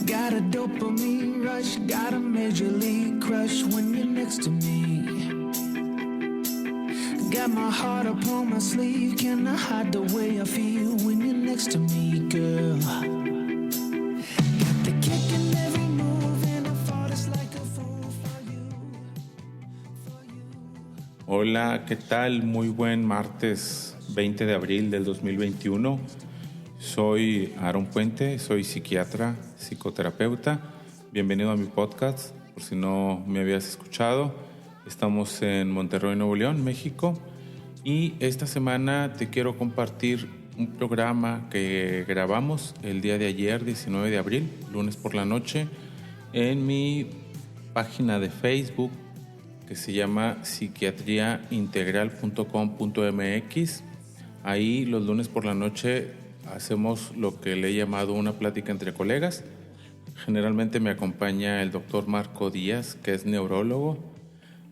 Got a dopamine rush, got a major league crush when you're next to me. Got my heart upon my sleeve, can I hide the way I feel when you're next to me, girl? Got the kick in every move and I fought it's like a fool for you. Hola, ¿qué tal? Muy buen martes 20 de abril del 2021. Soy Aaron Puente, soy psiquiatra, psicoterapeuta. Bienvenido a mi podcast, por si no me habías escuchado. Estamos en Monterrey, Nuevo León, México. Y esta semana te quiero compartir un programa que grabamos el día de ayer, 19 de abril, lunes por la noche, en mi página de Facebook que se llama psiquiatriaintegral.com.mx. Ahí los lunes por la noche hacemos lo que le he llamado una plática entre colegas. Generalmente me acompaña el doctor Marco Díaz, que es neurólogo.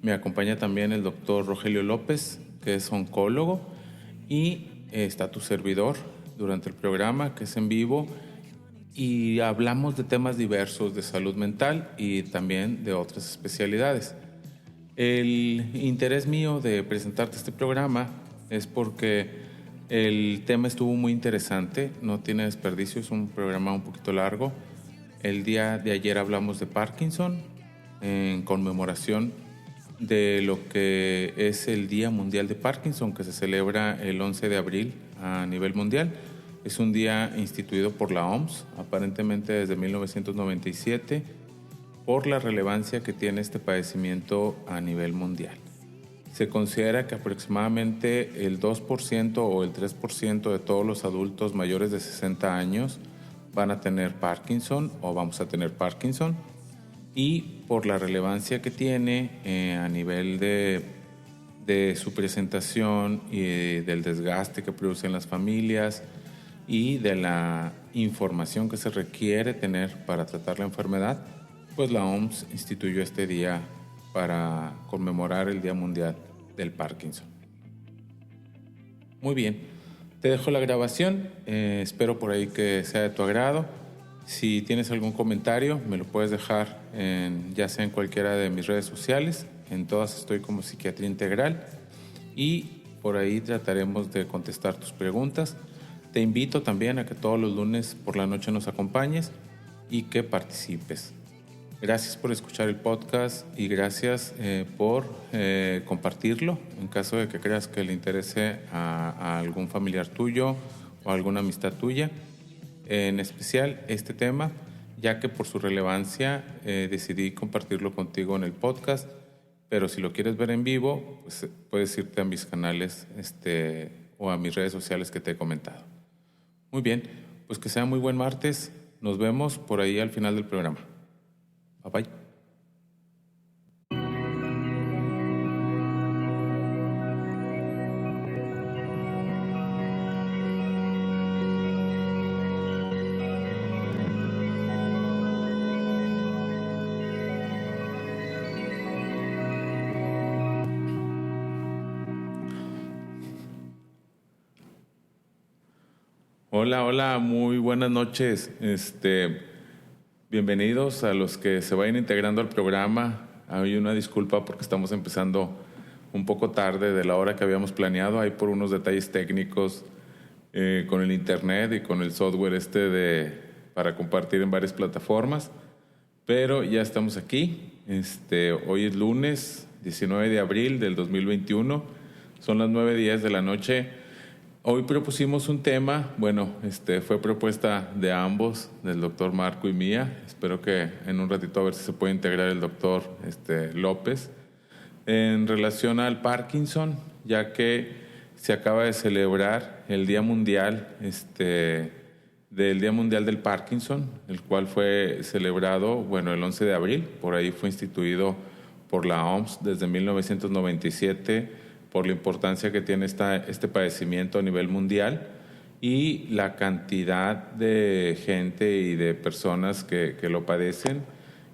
Me acompaña también el doctor Rogelio López, que es oncólogo. Y está tu servidor durante el programa, que es en vivo. Y hablamos de temas diversos de salud mental y también de otras especialidades. El interés mío de presentarte este programa es porque el tema estuvo muy interesante, no tiene desperdicio, es un programa un poquito largo. El día de ayer hablamos de Parkinson en conmemoración de lo que es el Día Mundial de Parkinson, que se celebra el 11 de abril a nivel mundial. Es un día instituido por la OMS, aparentemente desde 1997, por la relevancia que tiene este padecimiento a nivel mundial. Se considera que aproximadamente el 2% o el 3% de todos los adultos mayores de 60 años van a tener Parkinson o vamos a tener Parkinson, y por la relevancia que tiene a nivel de su presentación y del desgaste que producen las familias y de la información que se requiere tener para tratar la enfermedad, pues la OMS instituyó este día para conmemorar el Día Mundial del Parkinson. Muy bien, te dejo la grabación, espero por ahí que sea de tu agrado. Si tienes algún comentario, me lo puedes dejar ya sea en cualquiera de mis redes sociales, en todas estoy como Psiquiatría Integral, y por ahí trataremos de contestar tus preguntas. Te invito también a que todos los lunes por la noche nos acompañes y que participes. Gracias por escuchar el podcast y gracias por compartirlo en caso de que creas que le interese a algún familiar tuyo o a alguna amistad tuya. En especial este tema, ya que por su relevancia decidí compartirlo contigo en el podcast, pero si lo quieres ver en vivo, pues puedes irte a mis canales o a mis redes sociales que te he comentado. Muy bien, pues que sea muy buen martes. Nos vemos por ahí al final del programa. Bye bye. Hola, muy buenas noches. Bienvenidos a los que se vayan integrando al programa. Hay una disculpa porque estamos empezando un poco tarde de la hora que habíamos planeado. Hay por unos detalles técnicos con el internet y con el software para compartir en varias plataformas. Pero ya estamos aquí. Hoy es lunes 19 de abril del 2021. Son las 9:10 de la noche. Hoy propusimos un tema, fue propuesta de ambos, del doctor Marco y mía. Espero que en un ratito a ver si se puede integrar el doctor López, en relación al Parkinson, ya que se acaba de celebrar el Día Mundial, del Día Mundial del Parkinson, el cual fue celebrado, el 11 de abril, por ahí fue instituido por la OMS desde 1997, por la importancia que tiene este padecimiento a nivel mundial y la cantidad de gente y de personas que lo padecen,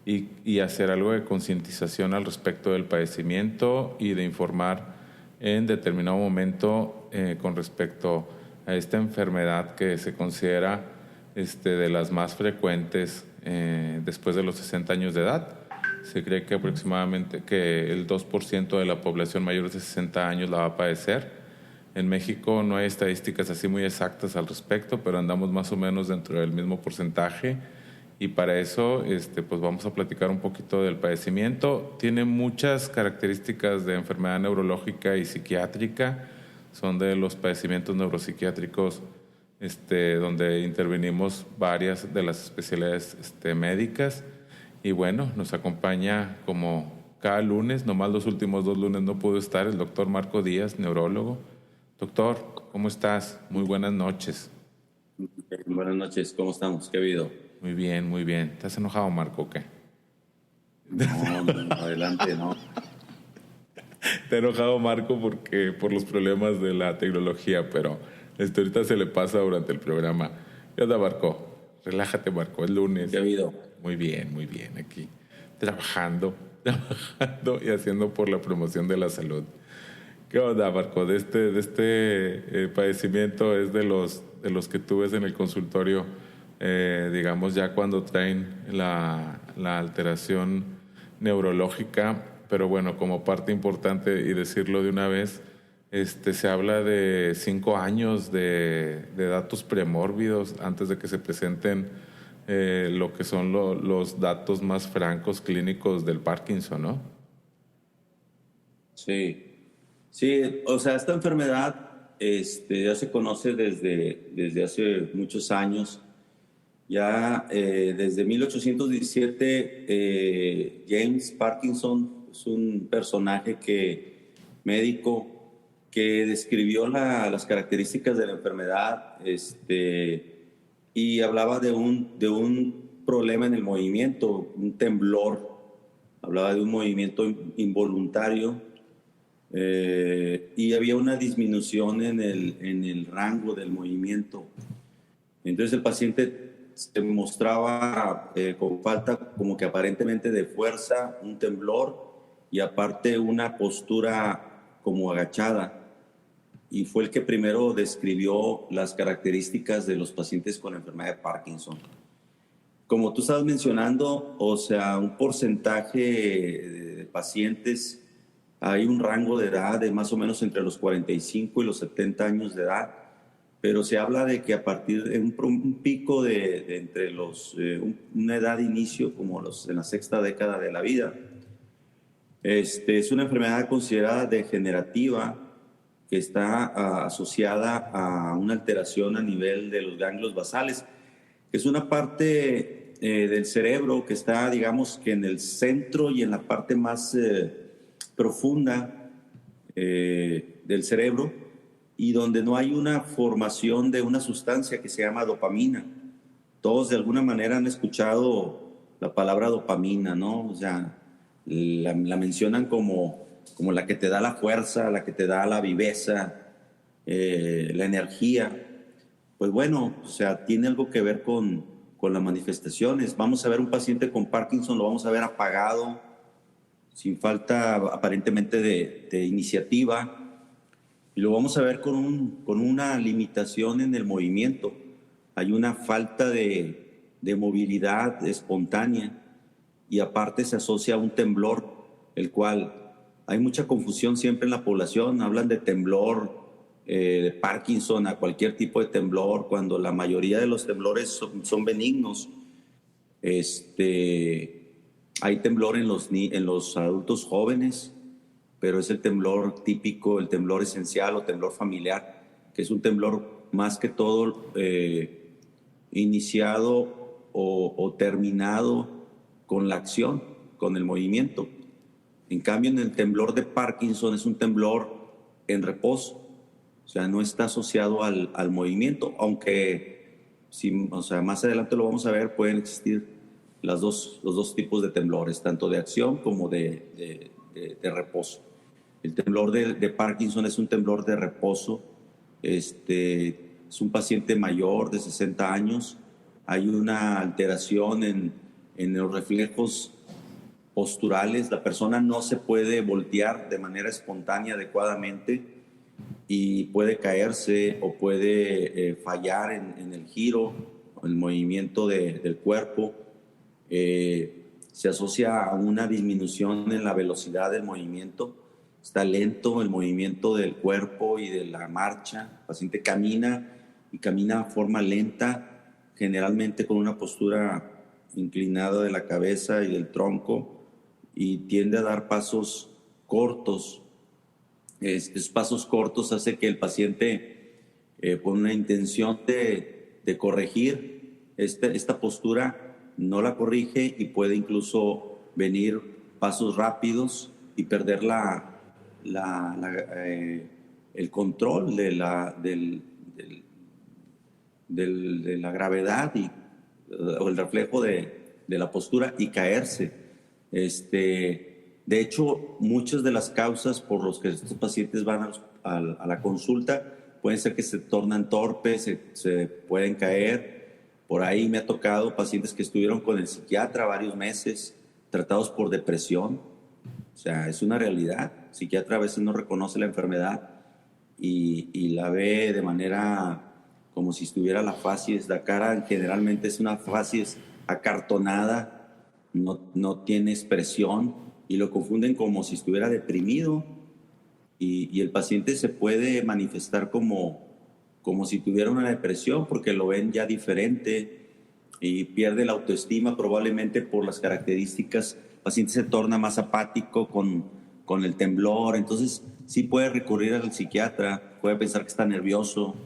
y hacer algo de concientización al respecto del padecimiento y de informar en determinado momento con respecto a esta enfermedad que se considera de las más frecuentes después de los 60 años de edad. Se cree que aproximadamente que el 2% de la población mayor de 60 años la va a padecer. En México no hay estadísticas así muy exactas al respecto, pero andamos más o menos dentro del mismo porcentaje. Y para eso pues vamos a platicar un poquito del padecimiento. Tiene muchas características de enfermedad neurológica y psiquiátrica. Son de los padecimientos neuropsiquiátricos donde intervenimos varias de las especialidades médicas. Y bueno, nos acompaña como cada lunes, nomás los últimos 2 lunes no pudo estar, el doctor Marco Díaz, neurólogo. Doctor, ¿cómo estás? Muy buenas noches. Buenas noches, ¿cómo estamos? ¿Qué ha habido? Muy bien, muy bien. ¿Estás enojado, Marco, o qué? No, adelante, no. Está enojado Marco por los problemas de la tecnología, pero ahorita se le pasa durante el programa. ¿Qué onda, Marco? Relájate, Marco, es lunes. ¿Qué ha habido? Muy bien, aquí trabajando y haciendo por la promoción de la salud. ¿Qué onda, Marco? De este padecimiento es de los que tú ves en el consultorio, digamos ya cuando traen la alteración neurológica, pero bueno, como parte importante y decirlo de una vez, se habla de 5 años de datos premórbidos antes de que se presenten lo que son los datos más francos clínicos del Parkinson, ¿no? Sí, o sea, esta enfermedad ya se conoce desde hace muchos años. Ya desde 1817, James Parkinson es un personaje médico que describió las características de la enfermedad y hablaba de un problema en el movimiento, un temblor. Hablaba de un movimiento involuntario y había una disminución en el rango del movimiento. Entonces el paciente se mostraba con falta como que aparentemente de fuerza, un temblor y aparte una postura como agachada. Y fue el que primero describió las características de los pacientes con enfermedad de Parkinson. Como tú estabas mencionando, o sea, un porcentaje de pacientes, hay un rango de edad de más o menos entre los 45 y los 70 años de edad, pero se habla de que a partir de un pico de entre una edad de inicio, como en la sexta década de la vida, es una enfermedad considerada degenerativa que está asociada a una alteración a nivel de los ganglios basales, que es una parte del cerebro que está, digamos, que en el centro y en la parte más profunda del cerebro, y donde no hay una formación de una sustancia que se llama dopamina. Todos de alguna manera han escuchado la palabra dopamina, ¿no? O sea, la mencionan como la que te da la fuerza, la que te da la viveza, la energía. Pues bueno, o sea, tiene algo que ver con las manifestaciones. Vamos a ver un paciente con Parkinson, lo vamos a ver apagado, sin falta aparentemente de iniciativa, y lo vamos a ver con una limitación en el movimiento. Hay una falta de movilidad espontánea y aparte se asocia a un temblor, el cual hay mucha confusión siempre en la población. Hablan de temblor, de Parkinson, a cualquier tipo de temblor, cuando la mayoría de los temblores son benignos. Hay temblor en los adultos jóvenes, pero es el temblor típico, el temblor esencial o temblor familiar, que es un temblor más que todo iniciado o terminado con la acción, con el movimiento. En cambio, en el temblor de Parkinson es un temblor en reposo, o sea, no está asociado al movimiento, aunque más adelante lo vamos a ver, pueden existir los dos tipos de temblores, tanto de acción como de reposo. El temblor de Parkinson es un temblor de reposo. Es un paciente mayor de 60 años. Hay una alteración en los reflejos posturales. La persona no se puede voltear de manera espontánea adecuadamente y puede caerse o puede fallar en el giro, el movimiento del cuerpo. Se asocia a una disminución en la velocidad del movimiento. Está lento el movimiento del cuerpo y de la marcha. El paciente camina y camina de forma lenta, generalmente con una postura inclinada de la cabeza y del tronco, y tiende a dar pasos cortos. Esos pasos cortos hace que el paciente, con una intención de corregir esta postura, no la corrige y puede incluso venir pasos rápidos y perder el control de la gravedad o el reflejo de la postura y caerse. De hecho, muchas de las causas por las que estos pacientes van a la consulta pueden ser que se tornan torpes, se pueden caer. Por ahí me ha tocado pacientes que estuvieron con el psiquiatra varios meses, tratados por depresión. O sea, es una realidad. El psiquiatra a veces no reconoce la enfermedad y la ve de manera como si estuviera la facies. La cara generalmente es una facies acartonada, no tiene expresión y lo confunden como si estuviera deprimido. Y el paciente se puede manifestar como si tuviera una depresión porque lo ven ya diferente y pierde la autoestima probablemente por las características. El paciente se torna más apático con el temblor, entonces sí puede recurrir al psiquiatra, puede pensar que está nervioso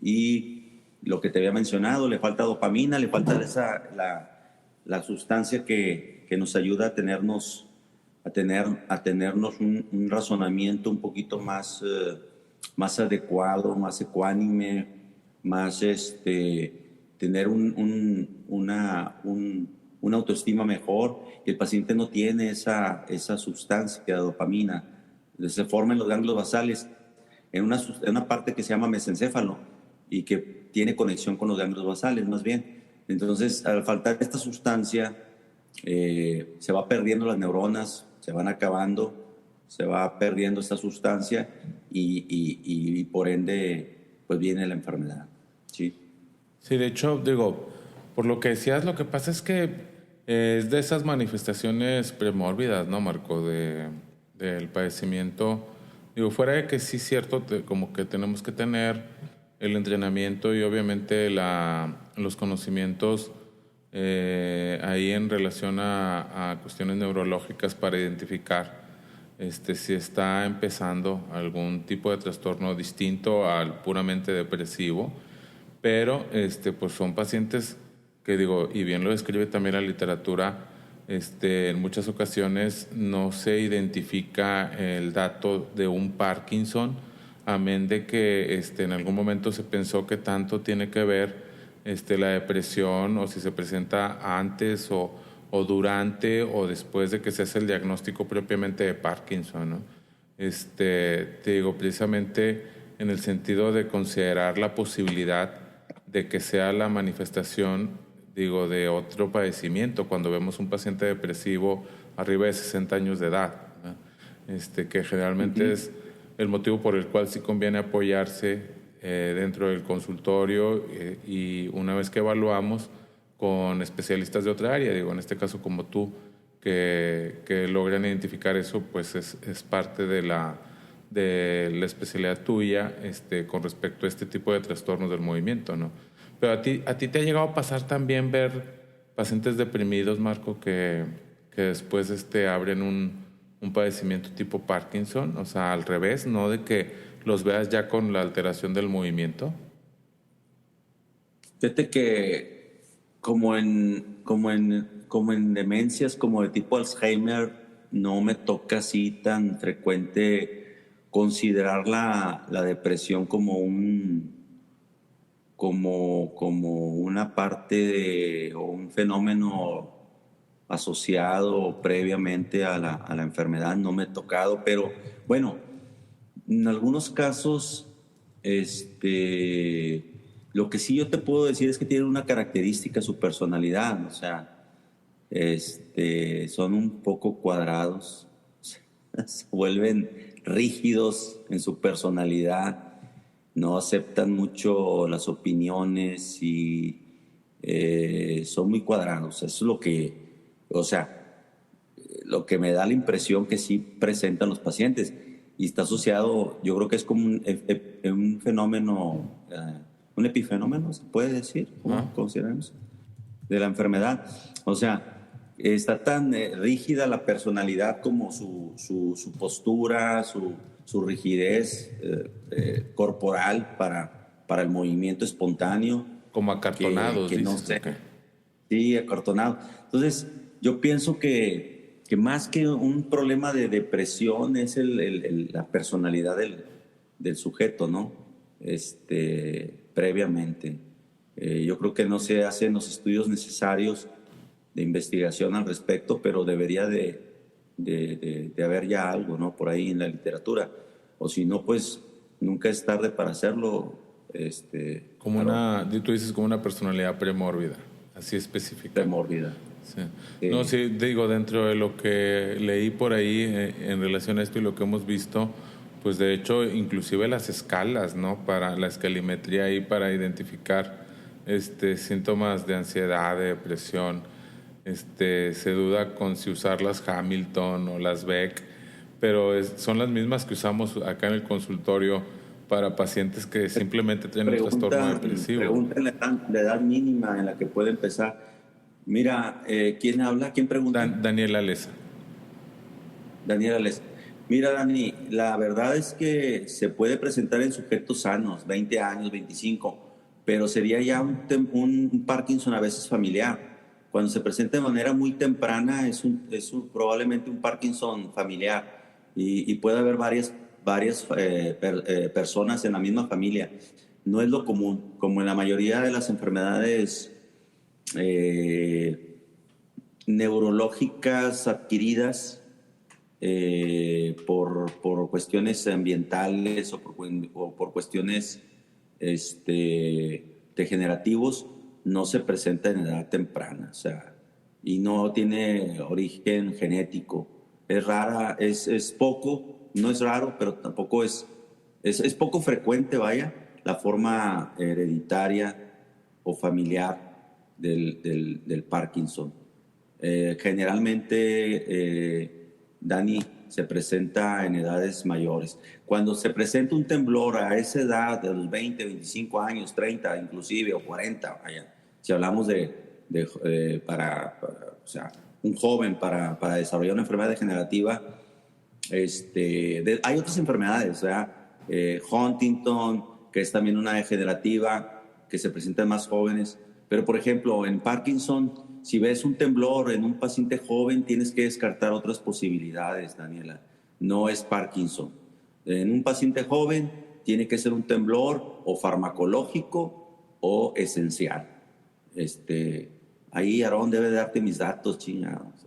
y lo que te había mencionado, le falta dopamina, le falta la sustancia que nos ayuda a tenernos un razonamiento un poquito más adecuado, más ecuánime, más tener una autoestima mejor. Y el paciente no tiene esa sustancia de dopamina. Se forma en los ganglios basales en una parte que se llama mesencéfalo y que tiene conexión con los ganglios basales más bien. Entonces, al faltar esta sustancia, se va perdiendo las neuronas, se van acabando, se va perdiendo esta sustancia y por ende pues viene la enfermedad. Sí, sí, de hecho, digo, por lo que decías, lo que pasa es que es de esas manifestaciones premórbidas, ¿no, Marco? Del padecimiento. Digo, fuera de que sí es cierto, como que tenemos que tener el entrenamiento y obviamente los conocimientos ahí en relación a cuestiones neurológicas para identificar si está empezando algún tipo de trastorno distinto al puramente depresivo, pero pues son pacientes que digo, y bien lo describe también la literatura, en muchas ocasiones no se identifica el dato de un Parkinson, amén de que en algún momento se pensó que tanto tiene que ver la depresión o si se presenta antes o durante o después de que se hace el diagnóstico propiamente de Parkinson, ¿no? Te digo, precisamente en el sentido de considerar la posibilidad de que sea la manifestación, digo, de otro padecimiento, cuando vemos un paciente depresivo arriba de 60 años de edad, ¿no? Que generalmente es el motivo por el cual sí conviene apoyarse dentro del consultorio y una vez que evaluamos con especialistas de otra área, digo, en este caso como tú, que logran identificar eso, pues es parte de la especialidad tuya con respecto a este tipo de trastornos del movimiento, ¿no? Pero a ti te ha llegado a pasar también ver pacientes deprimidos, Marco, que después abren un padecimiento tipo Parkinson, o sea, al revés, no de que los veas ya con la alteración del movimiento. Fíjate que como en demencias como de tipo Alzheimer no me toca así tan frecuente considerar la depresión como una parte o un fenómeno asociado previamente a la enfermedad. No me ha tocado, pero bueno, en algunos casos lo que sí yo te puedo decir es que tiene una característica su personalidad, o sea, son un poco cuadrados, se vuelven rígidos en su personalidad, no aceptan mucho las opiniones y son muy cuadrados. Eso es lo que, o sea, lo que me da la impresión que sí presentan los pacientes. Y está asociado, yo creo que es como un fenómeno, un epifenómeno, se puede decir, ¿cómo consideramos? De la enfermedad. O sea, está tan rígida la personalidad como su postura, su rigidez corporal para el movimiento espontáneo. Como acartonados, que no dices, sé. ¿o qué? Sí, acartonado. Entonces, yo pienso que más que un problema de depresión es la personalidad del sujeto, ¿no? Previamente. Yo creo que no se hacen los estudios necesarios de investigación al respecto, pero debería de haber ya algo, ¿no? Por ahí en la literatura. O si no, pues nunca es tarde para hacerlo. Como tú dices, como una personalidad premórbida, así específica. Premórbida. Sí. No, sí, digo, dentro de lo que leí por ahí en relación a esto y lo que hemos visto, pues de hecho, inclusive las escalas, ¿no? Para la escalimetría ahí para identificar síntomas de ansiedad, de depresión. Se duda con si usar las Hamilton o las Beck, pero son las mismas que usamos acá en el consultorio para pacientes que simplemente tienen un trastorno depresivo. Pregunten la edad mínima en la que puede empezar. Mira, ¿quién habla? ¿Quién pregunta? Daniela Leza. Daniela Leza. Mira, Dani, la verdad es que se puede presentar en sujetos sanos, 20 años, 25, pero sería ya un Parkinson a veces familiar. Cuando se presenta de manera muy temprana es probablemente un Parkinson familiar y puede haber varias personas en la misma familia. No es lo común, como en la mayoría de las enfermedades neurológicas adquiridas por cuestiones ambientales o por cuestiones degenerativos, no se presenta en edad temprana, o sea, y no tiene origen genético. Es rara, es poco, no es raro, pero tampoco es poco frecuente, vaya, la forma hereditaria o familiar del Parkinson. Generalmente, Dani, se presenta en edades mayores. Cuando se presenta un temblor a esa edad, de los 20, 25 años, 30 inclusive, o 40, vaya, si hablamos o sea, un joven para desarrollar una enfermedad degenerativa, hay otras enfermedades, ¿verdad? Huntington, que es también una degenerativa, que se presenta en más jóvenes. Pero, por ejemplo, en Parkinson, si ves un temblor en un paciente joven, tienes que descartar otras posibilidades, Daniela. No es Parkinson. En un paciente joven tiene que ser un temblor o farmacológico o esencial. Ahí Aarón debe darte mis datos, chingados.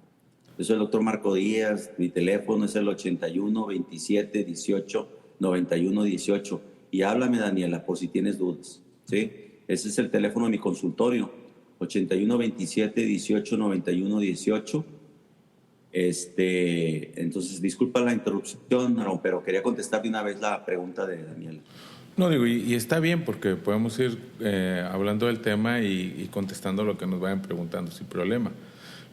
Yo soy el doctor Marco Díaz, mi teléfono es el 81 27 18 91 18. Y háblame, Daniela, por si tienes dudas, ¿sí? Ese es el teléfono de mi consultorio, 81 27 18 91 18. Entonces, disculpa la interrupción, pero quería contestar de una vez la pregunta de Daniela. No, digo, y está bien porque podemos ir hablando del tema y contestando lo que nos vayan preguntando sin problema.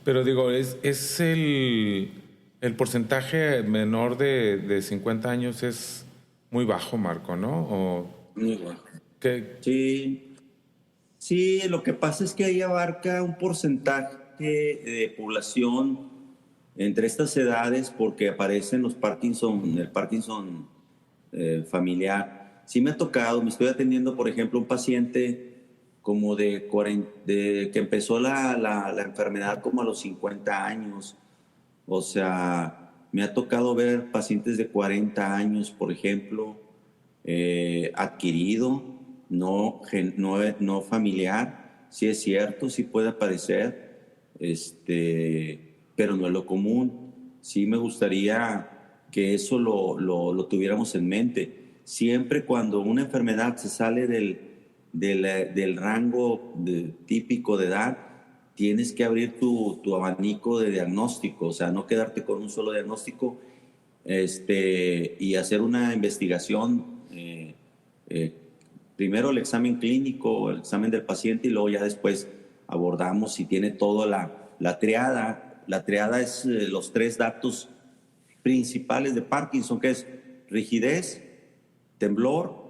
Pero digo, es el porcentaje menor de 50 años es muy bajo, Marco, ¿no? Muy bajo. ¿Qué? Sí, lo que pasa es que ahí abarca un porcentaje de población entre estas edades porque aparecen el Parkinson familiar. Sí me ha tocado, me estoy atendiendo, por ejemplo, un paciente como que empezó la enfermedad como a los 50 años. O sea, me ha tocado ver pacientes de 40 años, por ejemplo, adquirido, no familiar. Sí es cierto, sí puede aparecer, pero no es lo común. Sí me gustaría que eso lo tuviéramos en mente. Siempre cuando una enfermedad se sale del rango típico de edad, tienes que abrir tu abanico de diagnóstico, o sea, no quedarte con un solo diagnóstico, y hacer una investigación, primero el examen clínico, el examen del paciente, y luego ya después abordamos si tiene toda la triada. La triada es los 3 datos principales de Parkinson, que es rigidez, temblor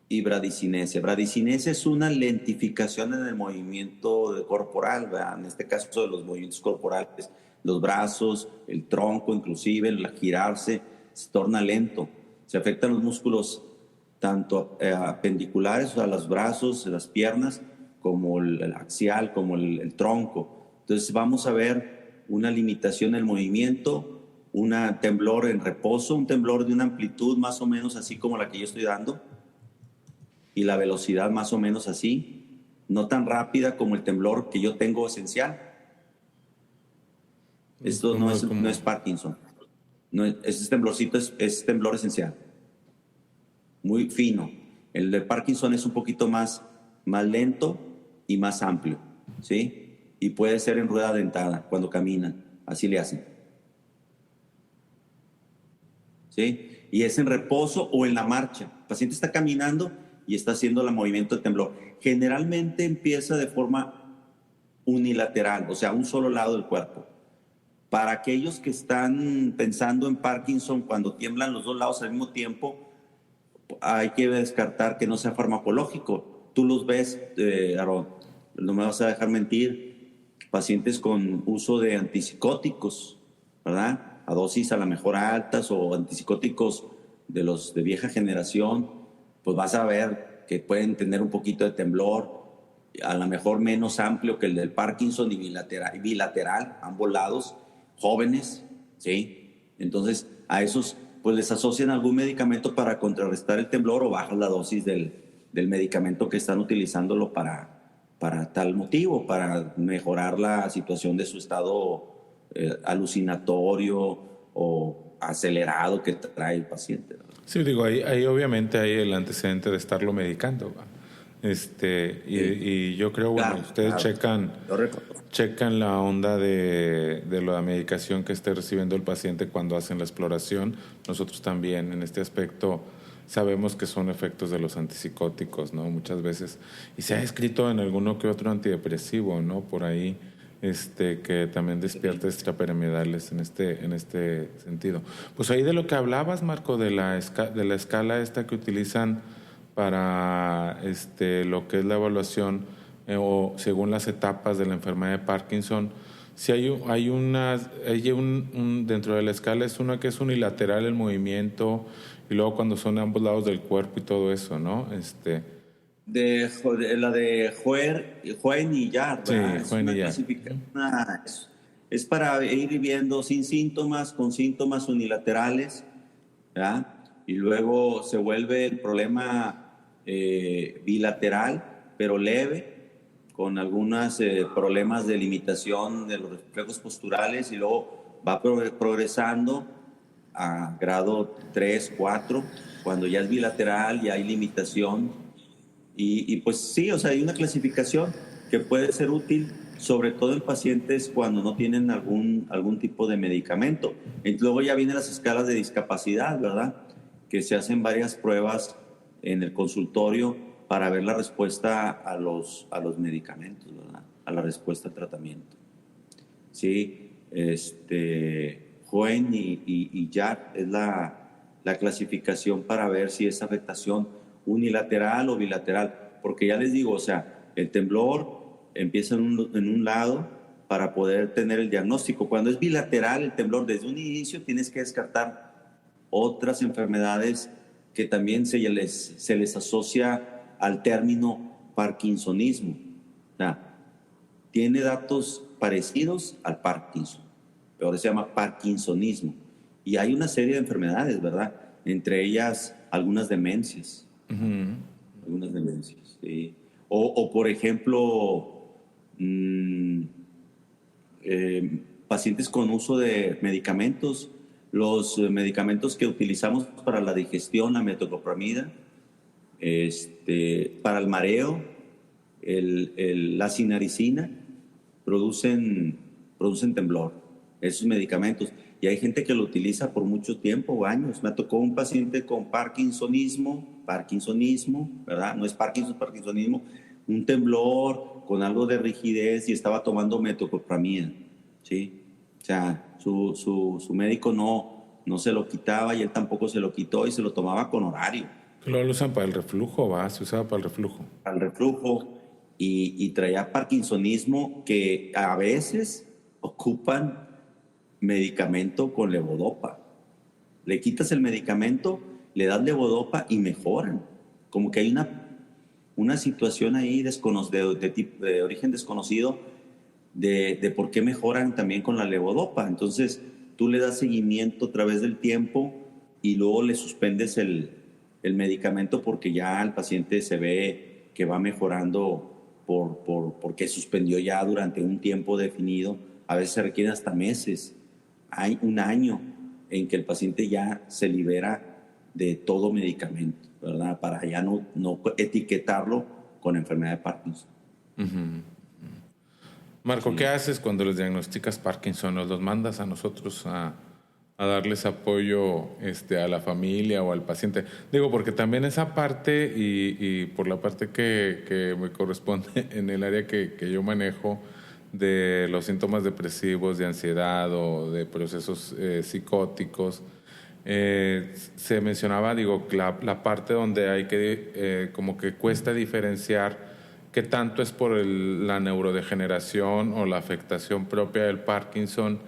y bradicinesia. Bradicinesia es una lentificación en el movimiento corporal, ¿verdad? En este caso de los movimientos corporales, los brazos, el tronco inclusive, el girarse, se torna lento. Se afectan los músculos tanto apendiculares, o sea, los brazos, las piernas, como el axial, como el tronco. Entonces vamos a ver una limitación en el movimiento, un temblor en reposo, un temblor de una amplitud más o menos así como la que yo estoy dando, y la velocidad más o menos así, no tan rápida como el temblor que yo tengo esencial. Esto no es Parkinson. No, ese temblorcito es temblor esencial. Muy fino. El de Parkinson es un poquito más lento y más amplio, ¿sí? Y puede ser en rueda dentada cuando caminan. Así le hacen. ¿Sí? Y es en reposo o en la marcha. El paciente está caminando y está haciendo el movimiento de temblor. Generalmente empieza de forma unilateral, o sea, un solo lado del cuerpo. Para aquellos que están pensando en Parkinson, cuando tiemblan los 2 lados al mismo tiempo, hay que descartar que no sea farmacológico. Tú los ves, Aaron, no me vas a dejar mentir, pacientes con uso de antipsicóticos, ¿verdad? A dosis a lo mejor altas, o antipsicóticos de los de vieja generación, pues vas a ver que pueden tener un poquito de temblor, a lo mejor menos amplio que el del Parkinson, y bilateral, ambos lados, jóvenes, ¿sí? Entonces a esos pues les asocian algún medicamento para contrarrestar el temblor, o bajan la dosis del medicamento que están utilizándolo para tal motivo, para mejorar la situación de su estado alucinatorio o acelerado que trae el paciente, ¿no? Sí, digo, ahí obviamente hay el antecedente de estarlo medicando, ¿va? Y yo creo, bueno, claro, ustedes checan la onda de la medicación que esté recibiendo el paciente cuando hacen la exploración. Nosotros también en este aspecto sabemos que son efectos de los antipsicóticos, ¿no? Muchas veces. Y se ha escrito en alguno que otro antidepresivo, ¿no? Por ahí, que también despierta extrapiramidales en este sentido. Pues ahí de lo que hablabas, Marco, de la escala esta que utilizan para lo que es la evaluación o según las etapas de la enfermedad de Parkinson, si hay dentro de la escala es una que es unilateral el movimiento, y luego cuando son ambos lados del cuerpo y todo eso, ¿no? La de Hoehn y Yahr, sí, Hoehn y Yahr. Es para ir viendo sin síntomas, con síntomas unilaterales, ¿verdad? Y luego se vuelve el problema bilateral, pero leve, con algunos problemas de limitación de los reflejos posturales, y luego va progresando a grado 3, 4, cuando ya es bilateral, ya hay limitación. Y pues sí, o sea, hay una clasificación que puede ser útil, sobre todo en pacientes cuando no tienen algún tipo de medicamento. Y luego ya vienen las escalas de discapacidad, ¿verdad? Que se hacen varias pruebas en el consultorio para ver la respuesta a los medicamentos, ¿verdad? A la respuesta al tratamiento. Sí, Hoehn y Yahr es la clasificación para ver si es afectación unilateral o bilateral, porque ya les digo, o sea, el temblor empieza en un lado para poder tener el diagnóstico. Cuando es bilateral el temblor, desde un inicio tienes que descartar otras enfermedades que también se les asocia al término parkinsonismo. O sea, tiene datos parecidos al Parkinson, pero ahora se llama parkinsonismo. Y hay una serie de enfermedades, ¿verdad? Entre ellas algunas demencias. Uh-huh. Algunas demencias, sí. O por ejemplo, pacientes con uso de medicamentos, los medicamentos que utilizamos para la digestión, la metoclopramida, para el mareo, la cinaricina, producen temblor, esos medicamentos. Y hay gente que lo utiliza por mucho tiempo o años. Me tocó un paciente con parkinsonismo, ¿verdad? No es parkinsonismo, un temblor con algo de rigidez y estaba tomando metoclopramida, ¿sí? O sea, su médico no se lo quitaba y él tampoco se lo quitó y se lo tomaba con horario. Lo usan para el reflujo, ¿va? Se usaba para el reflujo. Al reflujo y traía parkinsonismo que a veces ocupan medicamento con levodopa. Le quitas el medicamento, le das levodopa y mejoran. Como que hay una situación ahí de origen desconocido de por qué mejoran también con la levodopa. Entonces, tú le das seguimiento a través del tiempo y luego le suspendes el medicamento porque ya el paciente se ve que va mejorando porque suspendió ya durante un tiempo definido. A veces se requieren hasta meses. Hay un año en que el paciente ya se libera de todo medicamento, ¿verdad? Para ya no etiquetarlo con enfermedad de Parkinson. Uh-huh. Marco, sí. ¿Qué haces cuando les diagnosticas Parkinson? ¿Nos los mandas a nosotros a darles apoyo a la familia o al paciente? Digo, porque también esa parte y por la parte que me corresponde en el área que yo manejo de los síntomas depresivos, de ansiedad o de procesos psicóticos, se mencionaba, digo, la parte donde hay que, como que cuesta diferenciar qué tanto es por la neurodegeneración o la afectación propia del Parkinson,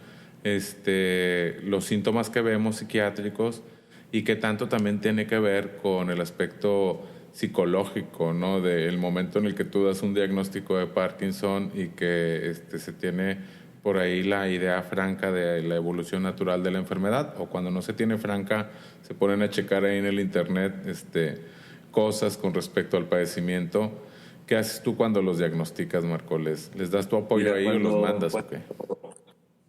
los síntomas que vemos psiquiátricos y qué tanto también tiene que ver con el aspecto psicológico, ¿no? Del momento en el que tú das un diagnóstico de Parkinson y que se tiene por ahí la idea franca de la evolución natural de la enfermedad, o cuando no se tiene franca, se ponen a checar ahí en el internet cosas con respecto al padecimiento. ¿Qué haces tú cuando los diagnosticas, Marco? ¿Les das tu apoyo ahí o los mandas? ¿Okay?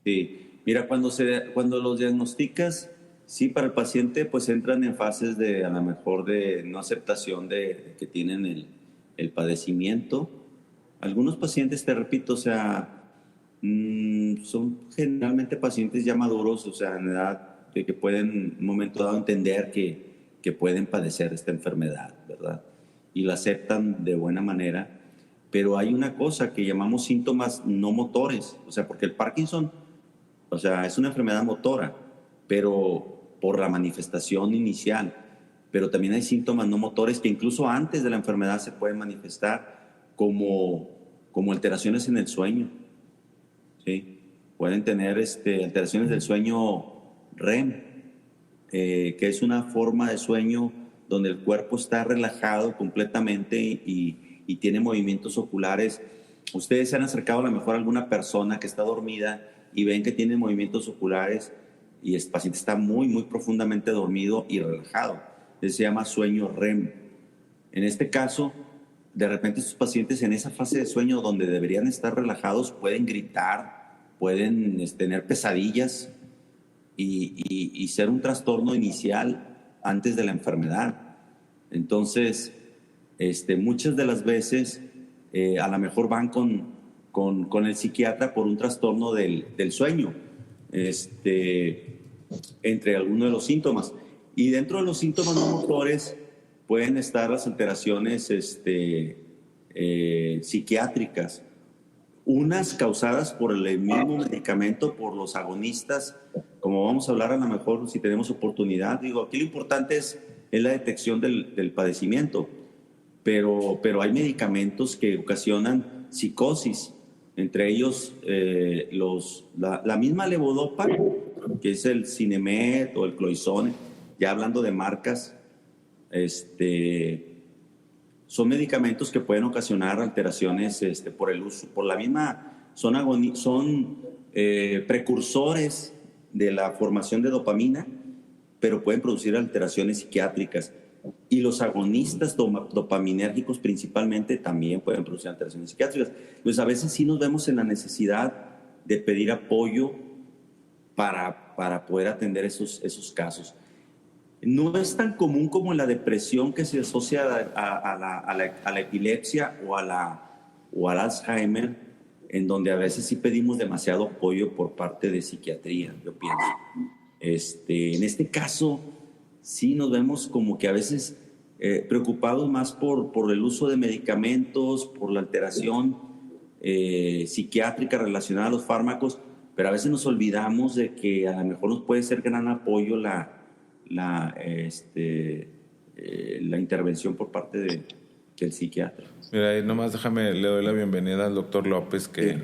Sí, mira, cuando los diagnosticas, sí, para el paciente pues entran en fases de a lo mejor de no aceptación de que tienen el padecimiento. Algunos pacientes, te repito, o sea, son generalmente pacientes ya maduros, o sea, en edad de que pueden en un momento dado entender que pueden padecer esta enfermedad, ¿verdad? Y la aceptan de buena manera. Pero hay una cosa que llamamos síntomas no motores, o sea, porque el Parkinson, o sea, es una enfermedad motora, pero por la manifestación inicial, pero también hay síntomas no motores que incluso antes de la enfermedad se pueden manifestar como alteraciones en el sueño, ¿sí? Pueden tener alteraciones del sueño REM, que es una forma de sueño donde el cuerpo está relajado completamente y tiene movimientos oculares. Ustedes se han acercado a lo mejor a alguna persona que está dormida y ven que tiene movimientos oculares y el paciente está muy, muy profundamente dormido y relajado. Eso se llama sueño REM. En este caso, de repente estos pacientes en esa fase de sueño donde deberían estar relajados pueden gritar, pueden tener pesadillas y ser un trastorno inicial antes de la enfermedad. Entonces, muchas de las veces a lo mejor van con el psiquiatra por un trastorno del sueño, entre algunos de los síntomas. Y dentro de los síntomas no motores pueden estar las alteraciones psiquiátricas, unas causadas por el mismo medicamento, por los agonistas, como vamos a hablar a lo mejor si tenemos oportunidad. Digo, aquí lo importante es la detección del padecimiento, pero hay medicamentos que ocasionan psicosis, entre ellos la misma levodopa, que es el Sinemet o el Cloizone, ya hablando de marcas, son medicamentos que pueden ocasionar alteraciones por el uso, por la misma, son precursores de la formación de dopamina, pero pueden producir alteraciones psiquiátricas. Y los agonistas dopaminérgicos principalmente también pueden producir alteraciones psiquiátricas. Pues a veces sí nos vemos en la necesidad de pedir apoyo para poder atender esos casos. No es tan común como la depresión que se asocia a la epilepsia o al Alzheimer en donde a veces sí pedimos demasiado apoyo por parte de psiquiatría, yo pienso. En este caso, sí nos vemos como que a veces preocupados más por el uso de medicamentos, por la alteración psiquiátrica relacionada a los fármacos, pero a veces nos olvidamos de que a lo mejor nos puede ser gran apoyo la intervención por parte del psiquiatra. Mira, ahí nomás déjame, le doy la bienvenida al doctor López, que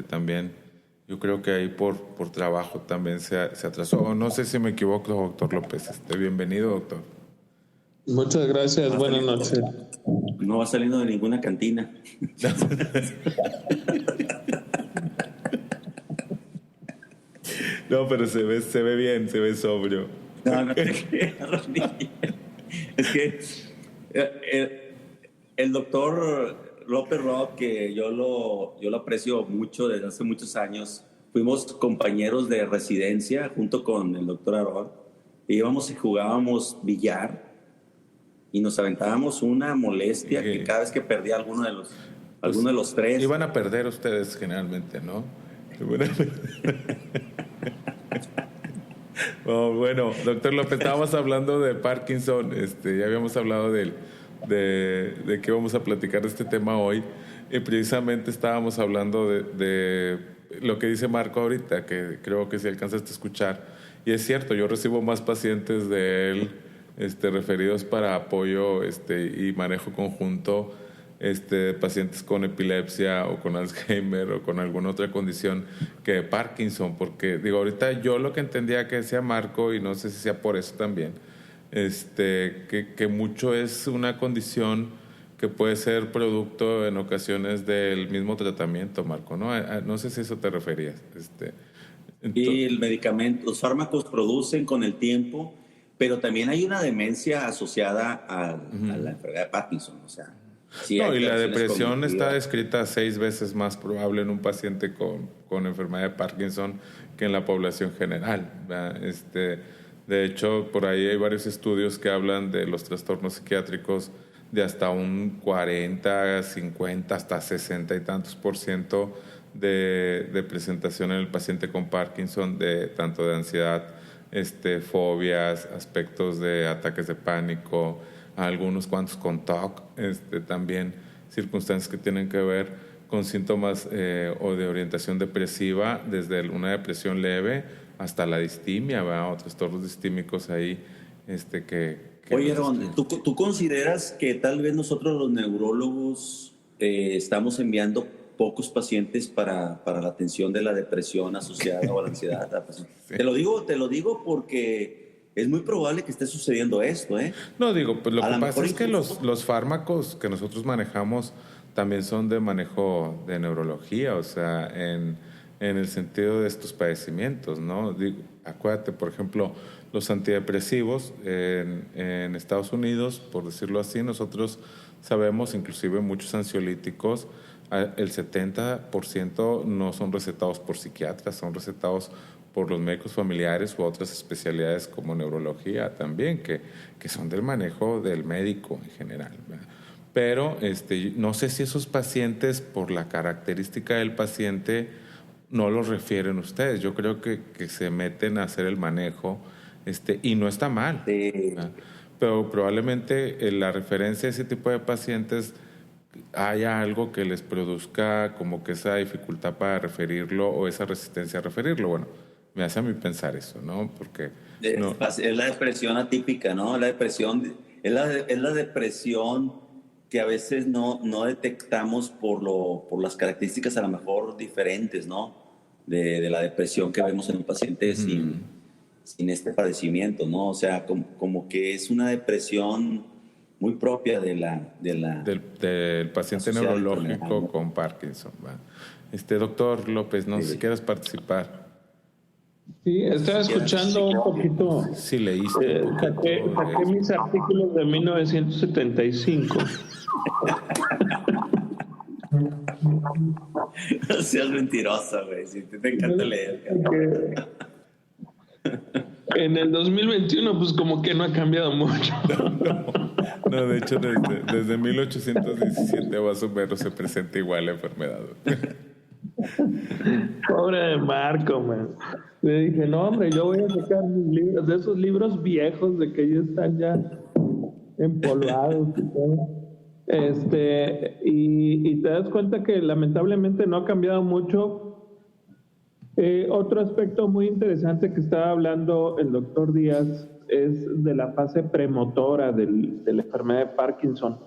también, yo creo que ahí por trabajo también se atrasó. No sé si me equivoco, doctor López. Bienvenido, doctor. Muchas gracias, buenas noches. No va saliendo de ninguna cantina. No, pero se ve bien, se ve sobrio. No, es que el doctor López Rock, que yo lo aprecio mucho desde hace muchos años, fuimos compañeros de residencia junto con el doctor Aarón, y íbamos y jugábamos billar y nos aventábamos una molestia que cada vez que perdía alguno de los tres. Iban a perder ustedes generalmente, ¿no? Oh, bueno, doctor López, estábamos hablando de Parkinson, ya habíamos hablado de que vamos a platicar de este tema hoy, y precisamente estábamos hablando de lo que dice Marco ahorita, que creo que si alcanzaste a escuchar, y es cierto, yo recibo más pacientes de él referidos para apoyo y manejo conjunto, pacientes con epilepsia o con Alzheimer o con alguna otra condición que Parkinson, porque digo, ahorita yo lo que entendía que decía Marco, y no sé si sea por eso también, que mucho es una condición que puede ser producto en ocasiones del mismo tratamiento, Marco, ¿no? No sé si eso te referías. Y el medicamento, los fármacos producen con el tiempo, pero también hay una demencia asociada a la enfermedad de Parkinson, o sea. Sí, no, y la depresión está descrita 6 veces más probable en un paciente con enfermedad de Parkinson que en la población general, ¿verdad? De hecho, por ahí hay varios estudios que hablan de los trastornos psiquiátricos de hasta un 40, 50, hasta 60 y tantos % de presentación en el paciente con Parkinson, tanto de ansiedad, fobias, aspectos de ataques de pánico, algunos cuantos con TOC, también circunstancias que tienen que ver con síntomas o de orientación depresiva, desde una depresión leve hasta la distimia, ¿verdad? O trastornos distímicos ahí Oye, Ron, ¿tú consideras que tal vez nosotros los neurólogos estamos enviando pocos pacientes para la atención de la depresión asociada o a la ansiedad? Sí. Te lo digo porque es muy probable que esté sucediendo esto, ¿eh? No, digo, pues lo que pasa es que los fármacos que nosotros manejamos también son de manejo de neurología, o sea, en el sentido de estos padecimientos, ¿no? Digo, acuérdate, por ejemplo, los antidepresivos en Estados Unidos, por decirlo así, nosotros sabemos, inclusive muchos ansiolíticos, el 70% no son recetados por psiquiatras, son recetados por los médicos familiares u otras especialidades como neurología también, que son del manejo del médico en general, ¿verdad? Pero no sé si esos pacientes, por la característica del paciente, no los refieren ustedes. Yo creo que se meten a hacer el manejo y no está mal. Sí. Pero probablemente la referencia a ese tipo de pacientes haya algo que les produzca como que esa dificultad para referirlo o esa resistencia a referirlo. Bueno, me hace a mí pensar eso, ¿no? Porque es la depresión atípica, ¿no? La depresión es la depresión que a veces no detectamos por las características a lo mejor diferentes, ¿no? De la depresión que vemos en un paciente sin este padecimiento, ¿no? O sea, como que es una depresión muy propia del paciente neurológico con Parkinson, ¿va? Doctor López, no sé si quieres participar. Sí, estaba escuchando un poquito. Sí, leíste. Saqué mis artículos de 1975. No seas mentirosa, güey. Si te encanta leer. En el 2021, pues como que no ha cambiado mucho. No, de hecho, desde 1817 más o menos se presenta igual la enfermedad. Pobre de Marco, man. Le dije, no, hombre, yo voy a sacar mis libros, de esos libros viejos de que ya están ya empolvados y todo. Y te das cuenta que lamentablemente no ha cambiado mucho. Otro aspecto muy interesante que estaba hablando el doctor Díaz es de la fase premotora de la enfermedad de Parkinson.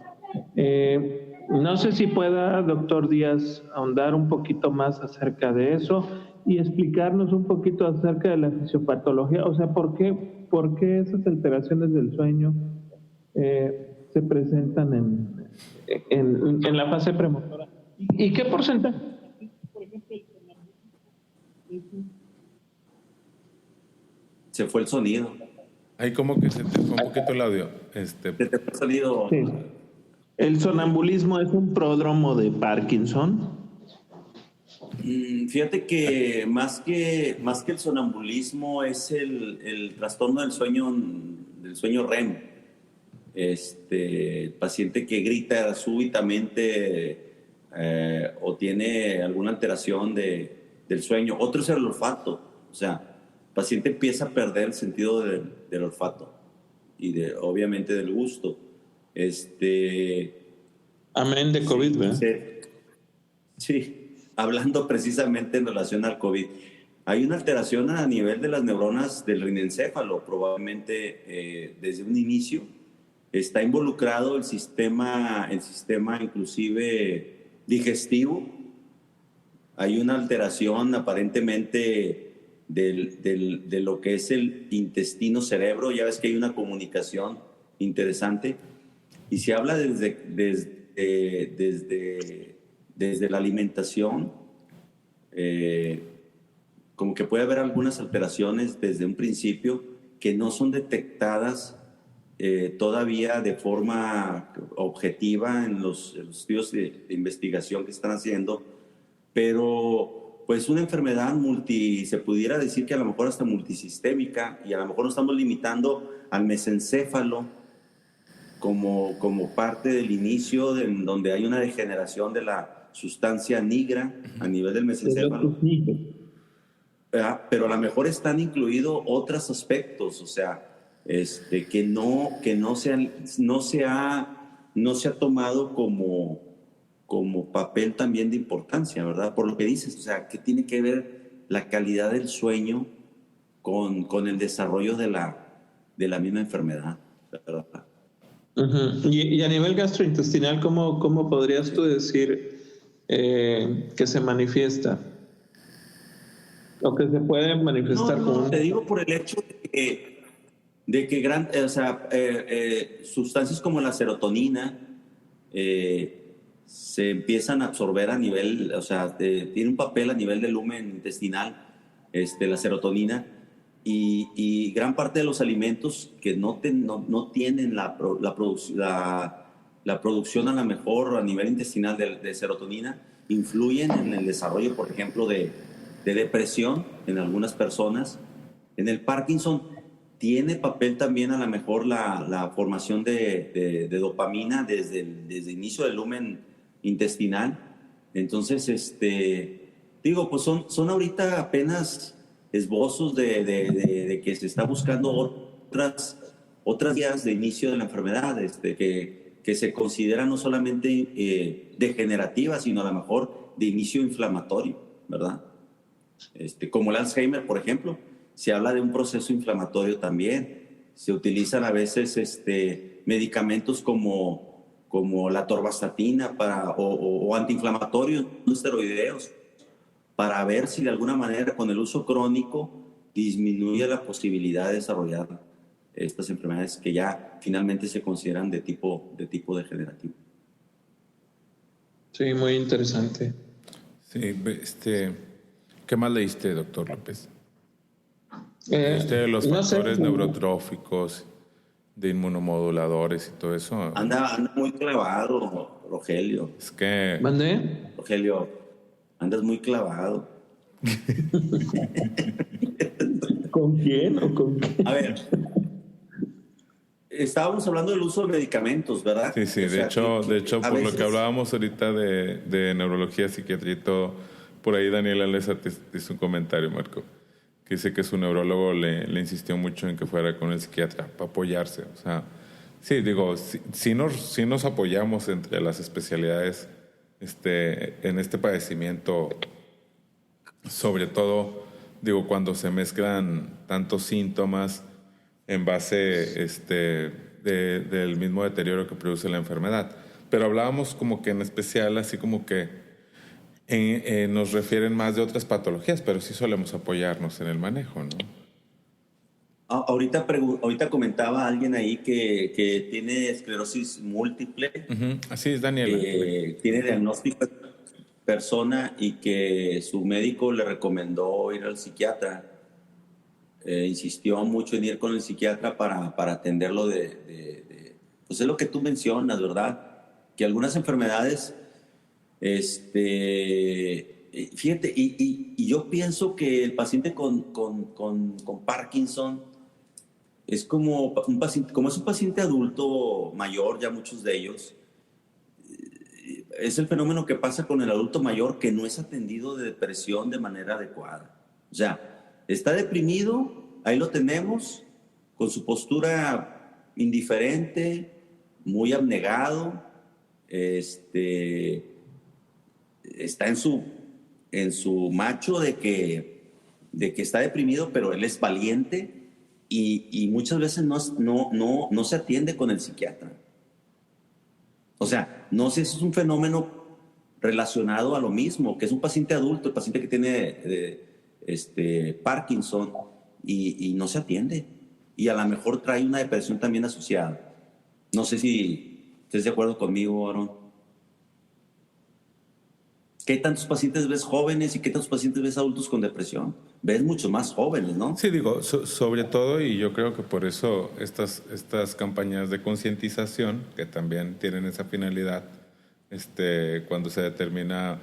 No sé si pueda, doctor Díaz, ahondar un poquito más acerca de eso y explicarnos un poquito acerca de la fisiopatología, o sea, ¿por qué esas alteraciones del sueño se presentan en la fase premotora? ¿Y qué porcentaje? Por ejemplo, Se fue el sonido. Ahí como que se te fue un poquito el audio. Se te fue el sonido. Sí. ¿El sonambulismo es un pródromo de Parkinson? Fíjate que más que el sonambulismo es el trastorno del sueño REM. El paciente que grita súbitamente o tiene alguna alteración del sueño. Otro es el olfato. O sea, el paciente empieza a perder el sentido del olfato y obviamente del gusto. Amén de COVID, ¿verdad? Sí, hablando precisamente en relación al COVID. Hay una alteración a nivel de las neuronas del rinencéfalo, probablemente desde un inicio. Está involucrado el sistema inclusive digestivo. Hay una alteración aparentemente de lo que es el intestino-cerebro. Ya ves que hay una comunicación interesante. Y se habla desde la alimentación, como que puede haber algunas alteraciones desde un principio que no son detectadas todavía de forma objetiva en los estudios de investigación que están haciendo, pero pues una enfermedad se pudiera decir que a lo mejor hasta multisistémica, y a lo mejor nos estamos limitando al mesencéfalo como parte del inicio donde hay una degeneración de la sustancia nigra a nivel del mesencéfalo. Pero a lo mejor están incluidos otros aspectos, o sea, que no se ha tomado como papel también de importancia, ¿verdad? Por lo que dices, o sea, ¿qué tiene que ver la calidad del sueño con el desarrollo de la misma enfermedad, ¿verdad? Uh-huh. Y a nivel gastrointestinal, ¿cómo podrías tú decir que se manifiesta? ¿O que se puede manifestar como...? Te digo por el hecho de que sustancias como la serotonina se empiezan a absorber a nivel, o sea, tiene un papel a nivel del lumen intestinal, la serotonina, y gran parte de los alimentos que no tienen la producción a lo mejor a nivel intestinal de serotonina influyen en el desarrollo, por ejemplo, de depresión en algunas personas. En el Parkinson tiene papel también a lo mejor la formación de dopamina desde el inicio del lumen intestinal. Entonces, pues son ahorita apenas esbozos de que se está buscando otras vías de inicio de la enfermedad, que se consideran no solamente degenerativas, sino a lo mejor de inicio inflamatorio, ¿verdad? Como el Alzheimer, por ejemplo, se habla de un proceso inflamatorio también. Se utilizan a veces medicamentos como la atorvastatina o antiinflamatorios no esteroideos, para ver si de alguna manera con el uso crónico disminuye la posibilidad de desarrollar estas enfermedades que ya finalmente se consideran de tipo degenerativo. Sí, muy interesante. Sí, ¿qué más leíste, doctor López? Los factores neurotróficos, de inmunomoduladores y todo eso. Anda muy clavado, Rogelio. Es que... ¿Mandé? Rogelio, andas muy clavado. ¿Con quién o con qué? A ver, estábamos hablando del uso de medicamentos, ¿verdad? Sí, de hecho, por lo que hablábamos ahorita de neurología, psiquiatría y todo, Por ahí Daniela Leza te hizo un comentario, Marco, que dice que su neurólogo le insistió mucho en que fuera con el psiquiatra para apoyarse. O sea, sí, digo, sí nos apoyamos entre las especialidades en este padecimiento, sobre todo, digo, cuando se mezclan tantos síntomas en base del mismo deterioro que produce la enfermedad. Pero hablábamos como que en especial, así como que nos refieren más de otras patologías, pero sí solemos apoyarnos en el manejo, ¿no? Ahorita comentaba alguien ahí que tiene esclerosis múltiple. Uh-huh. Así es, Daniela. Tiene diagnóstico persona y que su médico le recomendó ir al psiquiatra. Insistió mucho en ir con el psiquiatra para atenderlo pues es lo que tú mencionas, ¿verdad? Que algunas enfermedades, fíjate, y yo pienso que el paciente con Parkinson es como un paciente adulto mayor, ya muchos de ellos, es el fenómeno que pasa con el adulto mayor que no es atendido de depresión de manera adecuada. O sea, está deprimido, ahí lo tenemos, con su postura indiferente, muy abnegado, está en su macho de que está deprimido, pero él es valiente y muchas veces no se atiende con el psiquiatra. O sea, no sé si es un fenómeno relacionado a lo mismo, que es un paciente adulto, el paciente que tiene Parkinson y no se atiende. Y a lo mejor trae una depresión también asociada. No sé si estés de acuerdo conmigo, Aaron. ¿Qué tantos pacientes ves jóvenes y qué tantos pacientes ves adultos con depresión? Ves muchos más jóvenes, ¿no? Sí, digo, sobre todo, y yo creo que por eso estas campañas de concientización, que también tienen esa finalidad, cuando se determina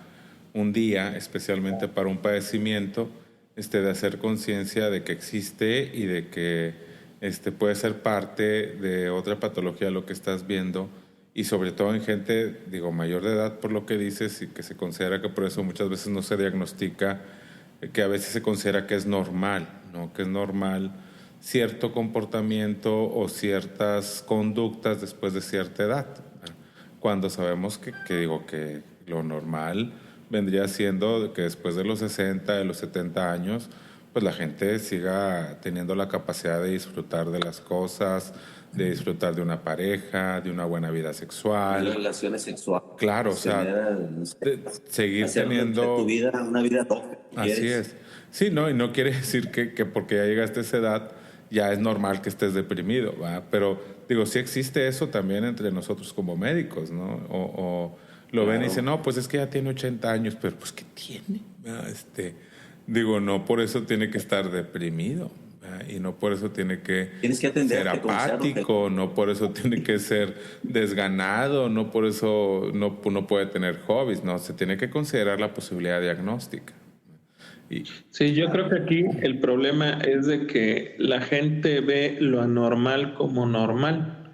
un día, especialmente para un padecimiento, de hacer conciencia de que existe y de que puede ser parte de otra patología lo que estás viendo, y sobre todo en gente, digo, mayor de edad, por lo que dices, y que se considera que por eso muchas veces no se diagnostica, que a veces se considera que es normal, ¿no? Que es normal cierto comportamiento o ciertas conductas después de cierta edad, ¿no? Cuando sabemos que lo normal vendría siendo que después de los 60, de los 70 años, pues la gente siga teniendo la capacidad de disfrutar de las cosas, de disfrutar de una pareja, de una buena vida sexual. De relaciones sexuales. Claro, o sea, seguir teniendo... de tu vida una vida top. Así es. Sí, ¿no? Y no quiere decir que porque ya llegaste a esa edad ya es normal que estés deprimido, ¿va? Pero, digo, sí existe eso también entre nosotros como médicos, ¿no? O lo ven y dicen, no, pues es que ya tiene 80 años, pero pues ¿qué tiene? Digo, no por eso tiene que estar deprimido, ¿verdad? Y no por eso tiene que ser apático, no por eso tiene que ser desganado, no por eso no puede tener hobbies, no, se tiene que considerar la posibilidad diagnóstica. Sí, yo creo que aquí el problema es de que la gente ve lo anormal como normal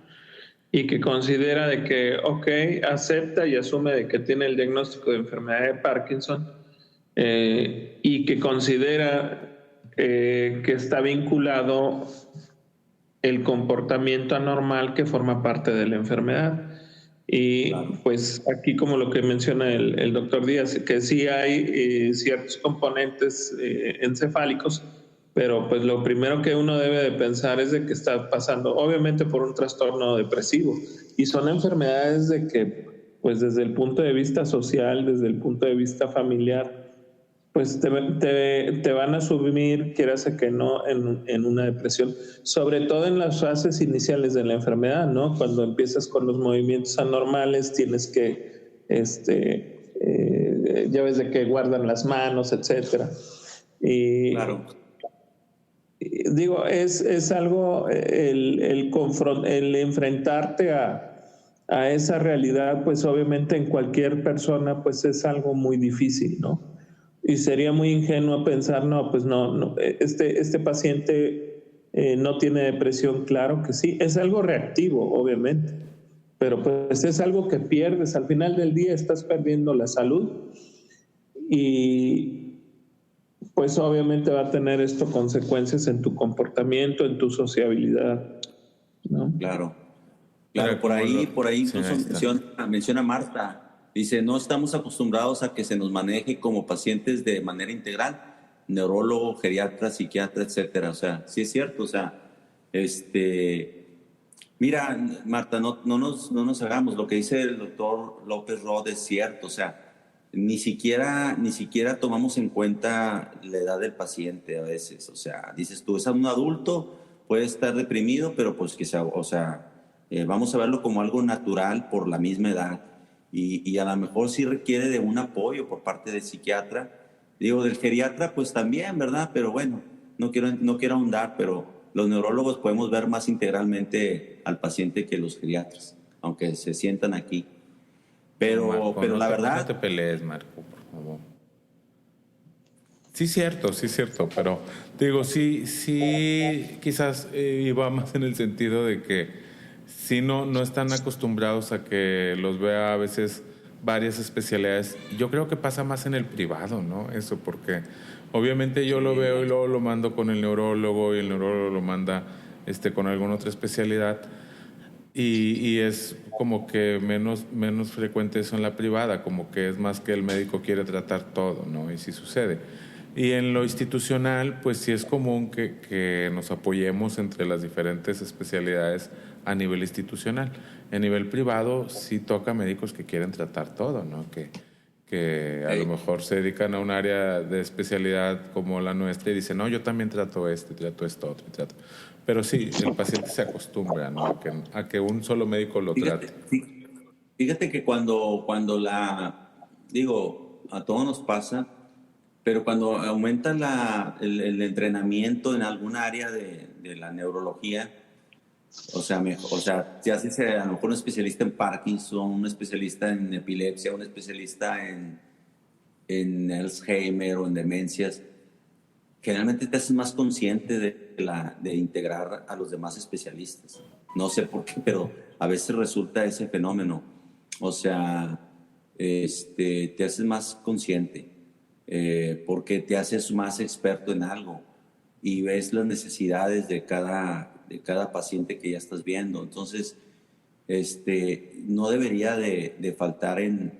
y que considera de que, acepta y asume de que tiene el diagnóstico de enfermedad de Parkinson, y que considera que está vinculado el comportamiento anormal que forma parte de la enfermedad. Y pues aquí, como lo que menciona el doctor Díaz, que sí hay ciertos componentes encefálicos, pero pues lo primero que uno debe de pensar es de que está pasando obviamente por un trastorno depresivo, y son enfermedades de que pues desde el punto de vista social, desde el punto de vista familiar, pues te van a subir, quieras que no, en una depresión, sobre todo en las fases iniciales de la enfermedad, ¿no? Cuando empiezas con los movimientos anormales, tienes que, ya ves de que guardan las manos, etcétera. Y, claro. Digo, es algo, el enfrentarte a esa realidad, pues obviamente en cualquier persona, pues es algo muy difícil, ¿no? Y sería muy ingenuo pensar, no, pues no, este paciente no tiene depresión. Claro que sí, es algo reactivo, obviamente, pero pues es algo que pierdes. Al final del día estás perdiendo la salud y pues obviamente va a tener esto consecuencias en tu comportamiento, en tu sociabilidad, ¿no? Claro, Mira, por ahí sí, incluso ahí está. menciona Marta, dice, no estamos acostumbrados a que se nos maneje como pacientes de manera integral, neurólogo, geriatra, psiquiatra, etcétera. O sea, sí es cierto, o sea, mira, Marta, no nos hagamos, lo que dice el doctor López Rod es cierto, o sea, ni siquiera tomamos en cuenta la edad del paciente a veces, o sea, dices tú, es un adulto, puede estar deprimido, pero pues que sea, o sea, vamos a verlo como algo natural por la misma edad y a lo mejor sí requiere de un apoyo por parte del psiquiatra, digo, del geriatra pues también, ¿verdad? Pero bueno, no quiero ahondar, pero los neurólogos podemos ver más integralmente al paciente que los geriatras, aunque se sientan aquí. No, Marco, Pero la no te verdad, pelees, Marco, por favor. Sí, cierto, pero digo, sí, quizás iba más en el sentido de que sí no están acostumbrados a que los vea a veces varias especialidades. Yo creo que pasa más en el privado, ¿no? Eso, porque obviamente yo lo veo y luego lo mando con el neurólogo y el neurólogo lo manda con alguna otra especialidad. Y es como que menos frecuente eso en la privada, como que es más que el médico quiere tratar todo, ¿no? Y sí sucede. Y en lo institucional, pues sí es común que nos apoyemos entre las diferentes especialidades a nivel institucional. En nivel privado sí toca médicos que quieren tratar todo, ¿no? Que a lo mejor se dedican a un área de especialidad como la nuestra y dicen, no, yo también trato trato esto, otro, trato. Pero sí, el paciente se acostumbra, ¿no? A que un solo médico lo trate. fíjate que cuando digo, a todos nos pasa, pero cuando aumenta el entrenamiento en algún área de la neurología, o sea, si haces a lo mejor un especialista en Parkinson, un especialista en epilepsia, un especialista en Alzheimer o en demencias, generalmente te haces más consciente de integrar a los demás especialistas. No sé por qué, pero a veces resulta ese fenómeno. O sea, te haces más consciente porque te haces más experto en algo y ves las necesidades de cada paciente que ya estás viendo. Entonces, no debería de faltar en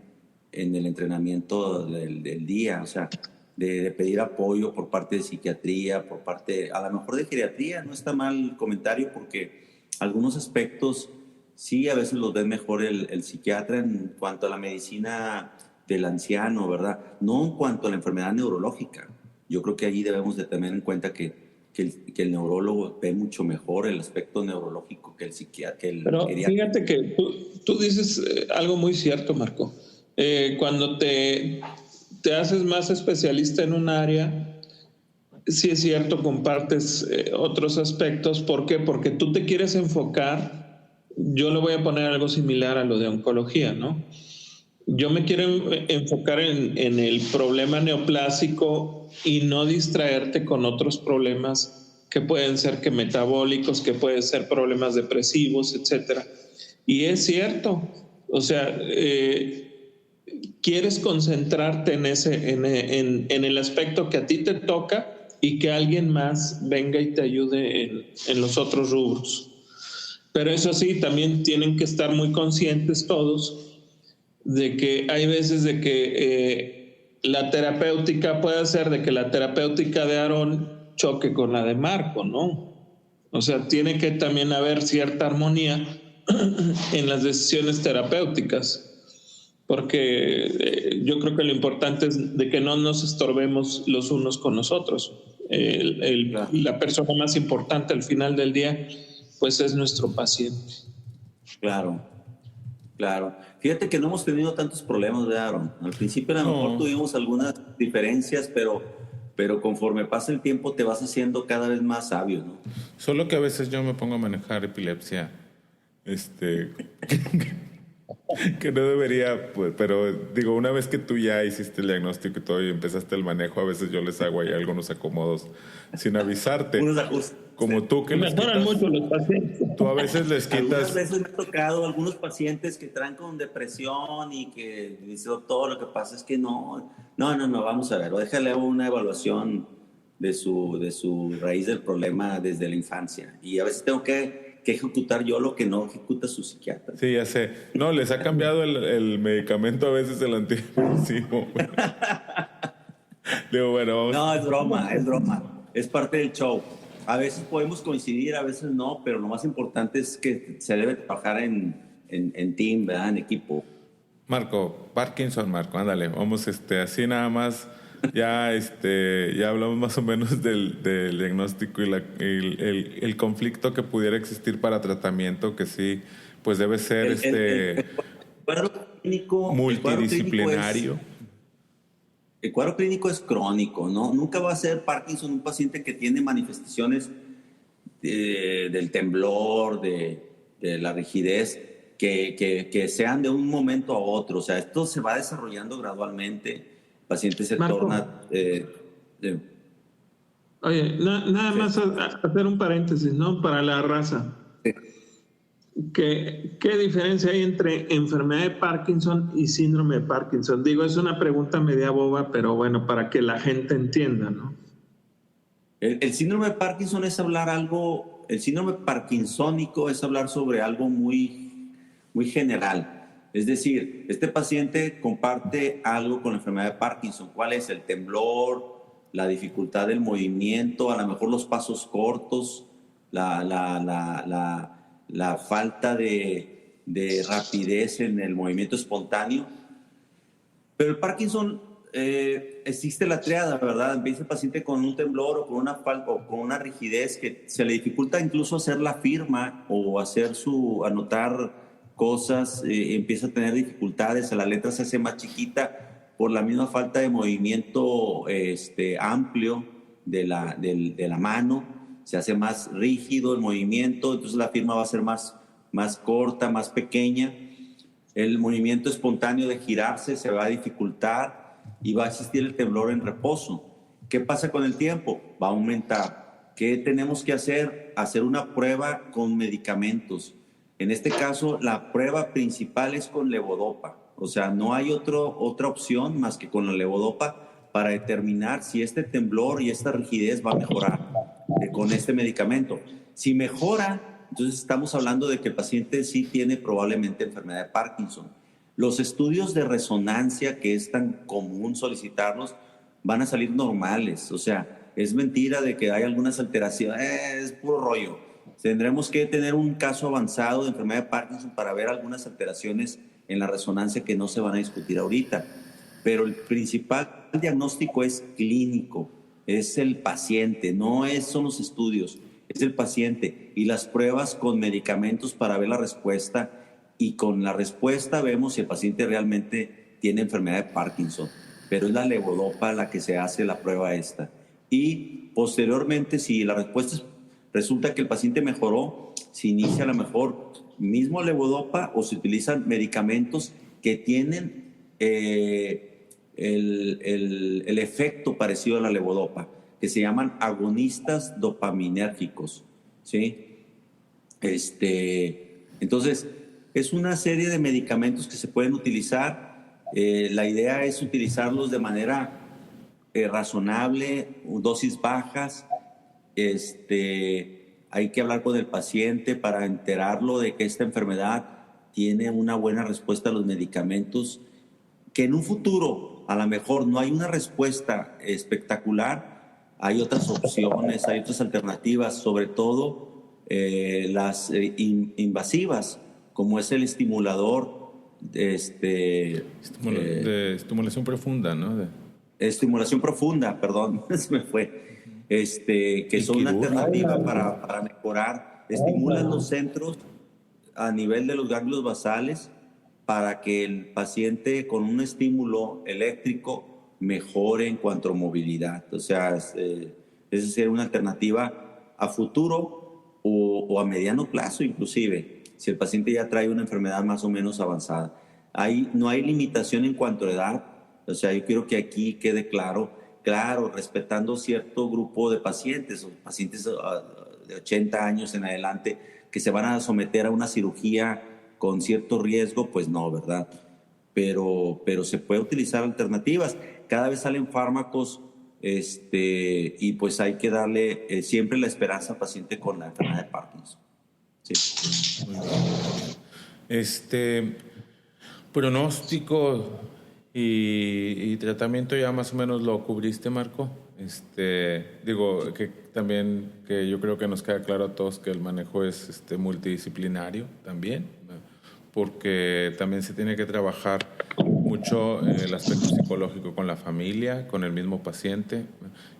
el entrenamiento del día, o sea, de pedir apoyo por parte de psiquiatría, por parte, a lo mejor de geriatría, no está mal el comentario porque algunos aspectos sí a veces los ve mejor el psiquiatra en cuanto a la medicina del anciano, ¿verdad? No en cuanto a la enfermedad neurológica. Yo creo que allí debemos de tener en cuenta que el neurólogo ve mucho mejor el aspecto neurológico que el psiquiatra, que el Pero geriatra. fíjate que tú dices algo muy cierto, Marco. Cuando te haces más especialista en un área, sí es cierto, compartes otros aspectos. ¿Por qué? Porque tú te quieres enfocar. Yo le voy a poner algo similar a lo de oncología, ¿no? Yo me quiero enfocar en el problema neoplásico y no distraerte con otros problemas que pueden ser que metabólicos, que pueden ser problemas depresivos, etcétera. Y es cierto, o sea, quieres concentrarte en el aspecto que a ti te toca y que alguien más venga y te ayude en los otros rubros. Pero eso sí, también tienen que estar muy conscientes todos de que hay veces de que la terapéutica puede ser de que la terapéutica de Aarón choque con la de Marco, ¿no? O sea, tiene que también haber cierta armonía en las decisiones terapéuticas, porque yo creo que lo importante es de que no nos estorbemos los unos con los otros. Claro. La persona más importante al final del día, pues es nuestro paciente. Claro, claro. Fíjate que no hemos tenido tantos problemas, ¿verdad, Aaron? Al principio a lo mejor tuvimos algunas diferencias, pero conforme pasa el tiempo te vas haciendo cada vez más sabio, ¿no? Solo que a veces yo me pongo a manejar epilepsia, Que no debería, pues, pero digo, una vez que tú ya hiciste el diagnóstico y todo y empezaste el manejo, a veces yo les hago ahí algunos acomodos sin avisarte. Unos ajustes. Como tú que les Mejoran quitas, mucho los pacientes. tú a veces les Algunas quitas, veces me ha tocado algunos pacientes que traen con depresión y que dice, doctor, lo que pasa es que no, vamos a ver, o déjale una evaluación de su raíz del problema desde la infancia. Y a veces tengo que ejecutar yo lo que no ejecuta su psiquiatra. sí, ya sé, no, les ha cambiado el medicamento a veces el antidepresivo. Digo, bueno, vamos. No, es broma, es parte del show. A veces podemos coincidir, a veces no, pero lo más importante es que se debe trabajar en team, ¿verdad? En equipo. Marco, Parkinson, Marco, ándale, vamos así nada más, ya ya hablamos más o menos del diagnóstico y el conflicto que pudiera existir para tratamiento, que sí, pues debe ser El cuadro clínico, multidisciplinario. El cuadro clínico es crónico, ¿no? Nunca va a ser Parkinson un paciente que tiene manifestaciones del temblor, de la rigidez, que sean de un momento a otro. O sea, esto se va desarrollando gradualmente. El paciente se Marco. torna... Oye, nada más hacer un paréntesis, ¿no? Para la raza. Sí. ¿Qué diferencia hay entre enfermedad de Parkinson y síndrome de Parkinson? Digo, es una pregunta media boba, pero bueno, para que la gente entienda, ¿no? El síndrome de Parkinson es hablar algo... El síndrome parkinsónico es hablar sobre algo muy, muy general. Es decir, este paciente comparte algo con la enfermedad de Parkinson. ¿Cuál es? El temblor, la dificultad del movimiento, a lo mejor los pasos cortos, la falta de rapidez en el movimiento espontáneo. Pero el Parkinson, existe la triada, ¿verdad? Empieza el paciente con un temblor o con una rigidez que se le dificulta incluso hacer la firma o anotar cosas, empieza a tener dificultades, la letra se hace más chiquita por la misma falta de movimiento amplio de la mano, se hace más rígido el movimiento, entonces la firma va a ser más corta, más pequeña. El movimiento espontáneo de girarse se va a dificultar y va a existir el temblor en reposo. ¿Qué pasa con el tiempo? Va a aumentar. ¿Qué tenemos que hacer? Hacer una prueba con medicamentos. En este caso, la prueba principal es con levodopa. O sea, no hay otra opción más que con la levodopa para determinar si este temblor y esta rigidez va a mejorar con este medicamento. Si mejora, entonces estamos hablando de que el paciente sí tiene probablemente enfermedad de Parkinson. Los estudios de resonancia, que es tan común solicitarlos, van a salir normales. O sea, es mentira de que hay algunas alteraciones, es puro rollo. Tendremos que tener un caso avanzado de enfermedad de Parkinson para ver algunas alteraciones en la resonancia que no se van a discutir ahorita. Pero el principal diagnóstico es clínico, es el paciente, no son los estudios, es el paciente. Y las pruebas con medicamentos para ver la respuesta, y con la respuesta vemos si el paciente realmente tiene enfermedad de Parkinson. Pero es la levodopa la que se hace la prueba esta. Y posteriormente, si la respuesta resulta que el paciente mejoró, se inicia a lo mejor mismo levodopa o se utilizan medicamentos que tienen el efecto parecido a la levodopa, que se llaman agonistas dopaminérgicos, ¿sí? Entonces, es una serie de medicamentos que se pueden utilizar. La idea es utilizarlos de manera razonable, dosis bajas. Hay que hablar con el paciente para enterarlo de que esta enfermedad tiene una buena respuesta a los medicamentos, que en un futuro a lo mejor no hay una respuesta espectacular, hay otras opciones, hay otras alternativas, sobre todo las invasivas, como es el estimulador de estimulación profunda, ¿no? Estimulación profunda, perdón, se me fue. Que son una alternativa para mejorar. Estimulan los centros a nivel de los ganglios basales para que el paciente con un estímulo eléctrico mejore en cuanto a movilidad. O sea, esa sería una alternativa a futuro o a mediano plazo inclusive. si el paciente ya trae una enfermedad más o menos avanzada. No hay limitación en cuanto a edad, o sea, yo quiero que aquí quede claro, respetando cierto grupo de pacientes, o pacientes de 80 años en adelante, que se van a someter a una cirugía con cierto riesgo, pues no, ¿verdad? Pero se puede utilizar alternativas. Cada vez salen fármacos y pues hay que darle siempre la esperanza al paciente con la enfermedad de Parkinson. Sí. Pronóstico y tratamiento ya más o menos lo cubriste, Marco. Digo que también que yo creo que nos queda claro a todos que el manejo es multidisciplinario también, porque también se tiene que trabajar mucho en el aspecto psicológico con la familia, con el mismo paciente,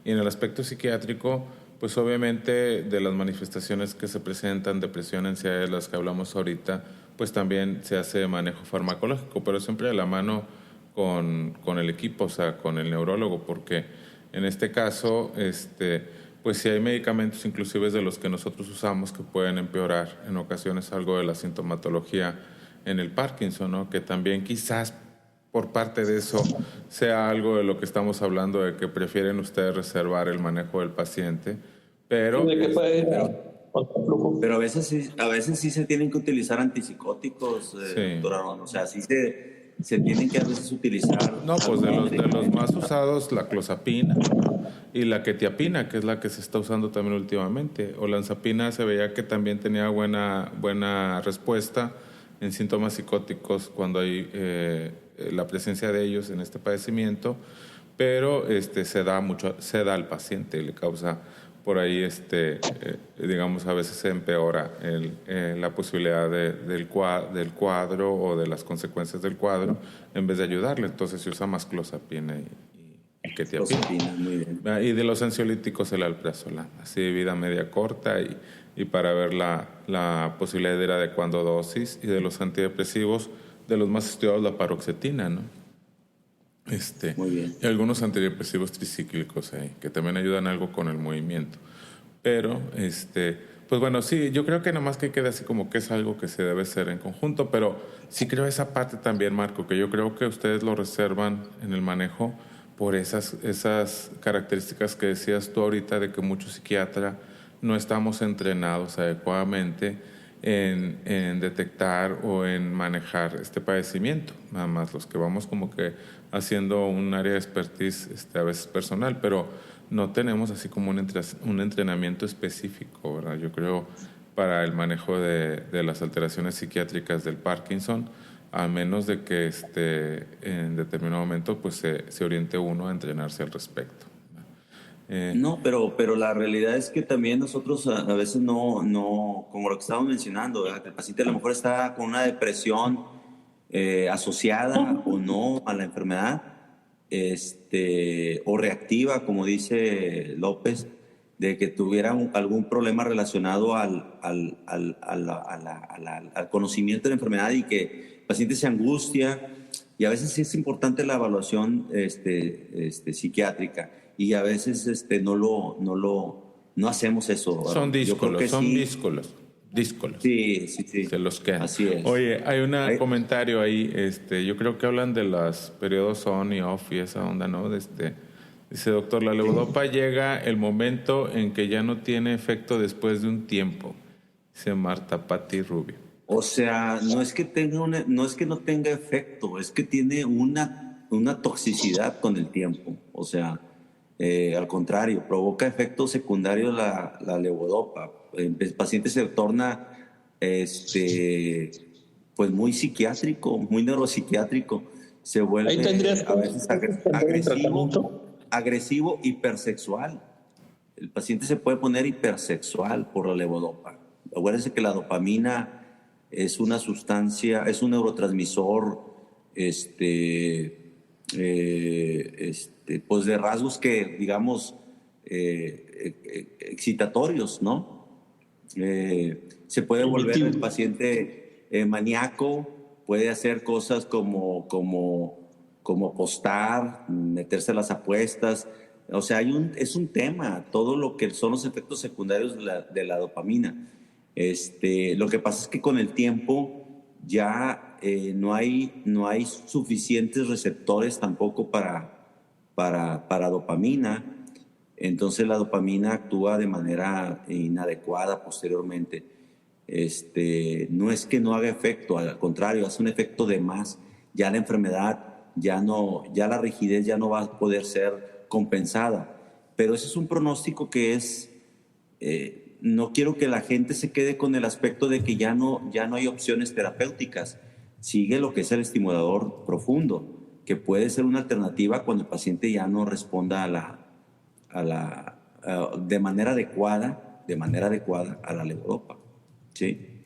y en el aspecto psiquiátrico, pues obviamente de las manifestaciones que se presentan, depresión, ansiedad, de las que hablamos ahorita, pues también se hace manejo farmacológico, pero siempre de la mano con el equipo, o sea, con el neurólogo, porque en este caso, pues sí hay medicamentos inclusive de los que nosotros usamos que pueden empeorar en ocasiones algo de la sintomatología en el Parkinson, ¿no? Que también quizás por parte de eso sea algo de lo que estamos hablando, de que prefieren ustedes reservar el manejo del paciente, pero... Pero a veces sí se tienen que utilizar antipsicóticos, doctor Aaron. O sea, sí se tienen que a veces utilizar... No, pues de los más usados, la clozapina y la quetiapina, que es la que se está usando también últimamente. Olanzapina se veía que también tenía buena respuesta en síntomas psicóticos cuando hay la presencia de ellos en este padecimiento, pero se da al paciente y le causa por ahí, digamos, a veces se empeora la posibilidad del cuadro o de las consecuencias del cuadro en vez de ayudarle. Entonces se usa más clozapina y quetiapina. Muy bien. Y de los ansiolíticos el alprazolam, así de vida media corta y para ver la posibilidad de ir adecuando dosis, y de los antidepresivos, de los más estudiados la paroxetina, ¿no? Muy bien. Y algunos antidepresivos tricíclicos que también ayudan algo con el movimiento. Pero, pues bueno, sí, yo creo que nomás que quede así como que es algo que se debe hacer en conjunto, pero sí creo esa parte también, Marco, que yo creo que ustedes lo reservan en el manejo por esas características que decías tú ahorita, de que muchos psiquiatras no estamos entrenados adecuadamente en detectar o en manejar este padecimiento, nada más los que vamos como que haciendo un área de expertise a veces personal, pero no tenemos así como un entrenamiento específico, ¿verdad? Yo creo para el manejo de las alteraciones psiquiátricas del Parkinson, a menos de que en determinado momento pues se oriente uno a entrenarse al respecto. No, pero la realidad es que también nosotros a veces no, como lo que estábamos mencionando, ¿verdad? Que el paciente a lo mejor está con una depresión asociada o no a la enfermedad, o reactiva, como dice López, de que tuviera algún problema relacionado al conocimiento de la enfermedad, y que el paciente se angustia, y a veces sí es importante la evaluación psiquiátrica, y a veces no hacemos eso. Son díscolos, díscolos. Sí. Se los quedan. Así es. Oye, hay un comentario ahí, yo creo que hablan de los periodos on y off y esa onda, ¿no? Dice, doctor, la levodopa llega el momento en que ya no tiene efecto después de un tiempo. Dice Marta Patti Rubio. O sea, no es que no tenga efecto, es que tiene una toxicidad con el tiempo. O sea, al contrario, provoca efectos secundarios la levodopa. El paciente se torna pues muy psiquiátrico, muy neuropsiquiátrico. Se vuelve a veces agresivo, hipersexual. El paciente se puede poner hipersexual por la levodopa. Acuérdense que la dopamina es una sustancia, es un neurotransmisor pues de rasgos que, digamos, excitatorios, ¿no? Se puede volver el paciente maníaco, puede hacer cosas como apostar, meterse a las apuestas. O sea, es un tema, todo lo que son los efectos secundarios de la dopamina. Lo que pasa es que con el tiempo ya no hay suficientes receptores tampoco para dopamina. Entonces la dopamina actúa de manera inadecuada posteriormente. No es que no haga efecto, al contrario, hace un efecto de más. Ya la enfermedad, ya la rigidez ya no va a poder ser compensada. Pero ese es un pronóstico que es, no quiero que la gente se quede con el aspecto de que ya no hay opciones terapéuticas. Sigue lo que es el estimulador profundo, que puede ser una alternativa cuando el paciente ya no responda de manera adecuada a la levodopa. ¿Sí?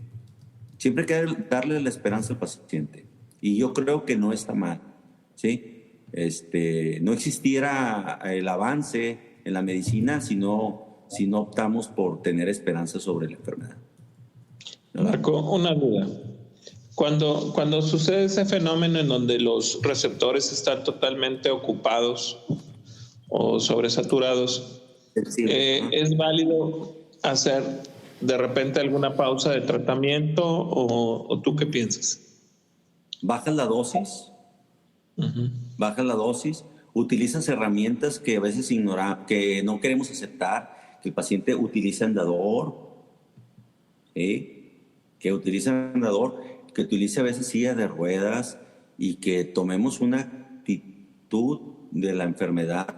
Siempre hay que darle la esperanza al paciente. Y yo creo que no está mal. ¿Sí? No existiera el avance en la medicina si no optamos por tener esperanza sobre la enfermedad. ¿Verdad? Marco, una duda. Cuando sucede ese fenómeno en donde los receptores están totalmente ocupados o sobresaturados, ¿es válido hacer de repente alguna pausa de tratamiento o tú qué piensas? Bajas la dosis. Bajas la dosis, utilizas herramientas que a veces que no queremos aceptar, que el paciente utiliza andador, que utilice a veces silla de ruedas y que tomemos una actitud de la enfermedad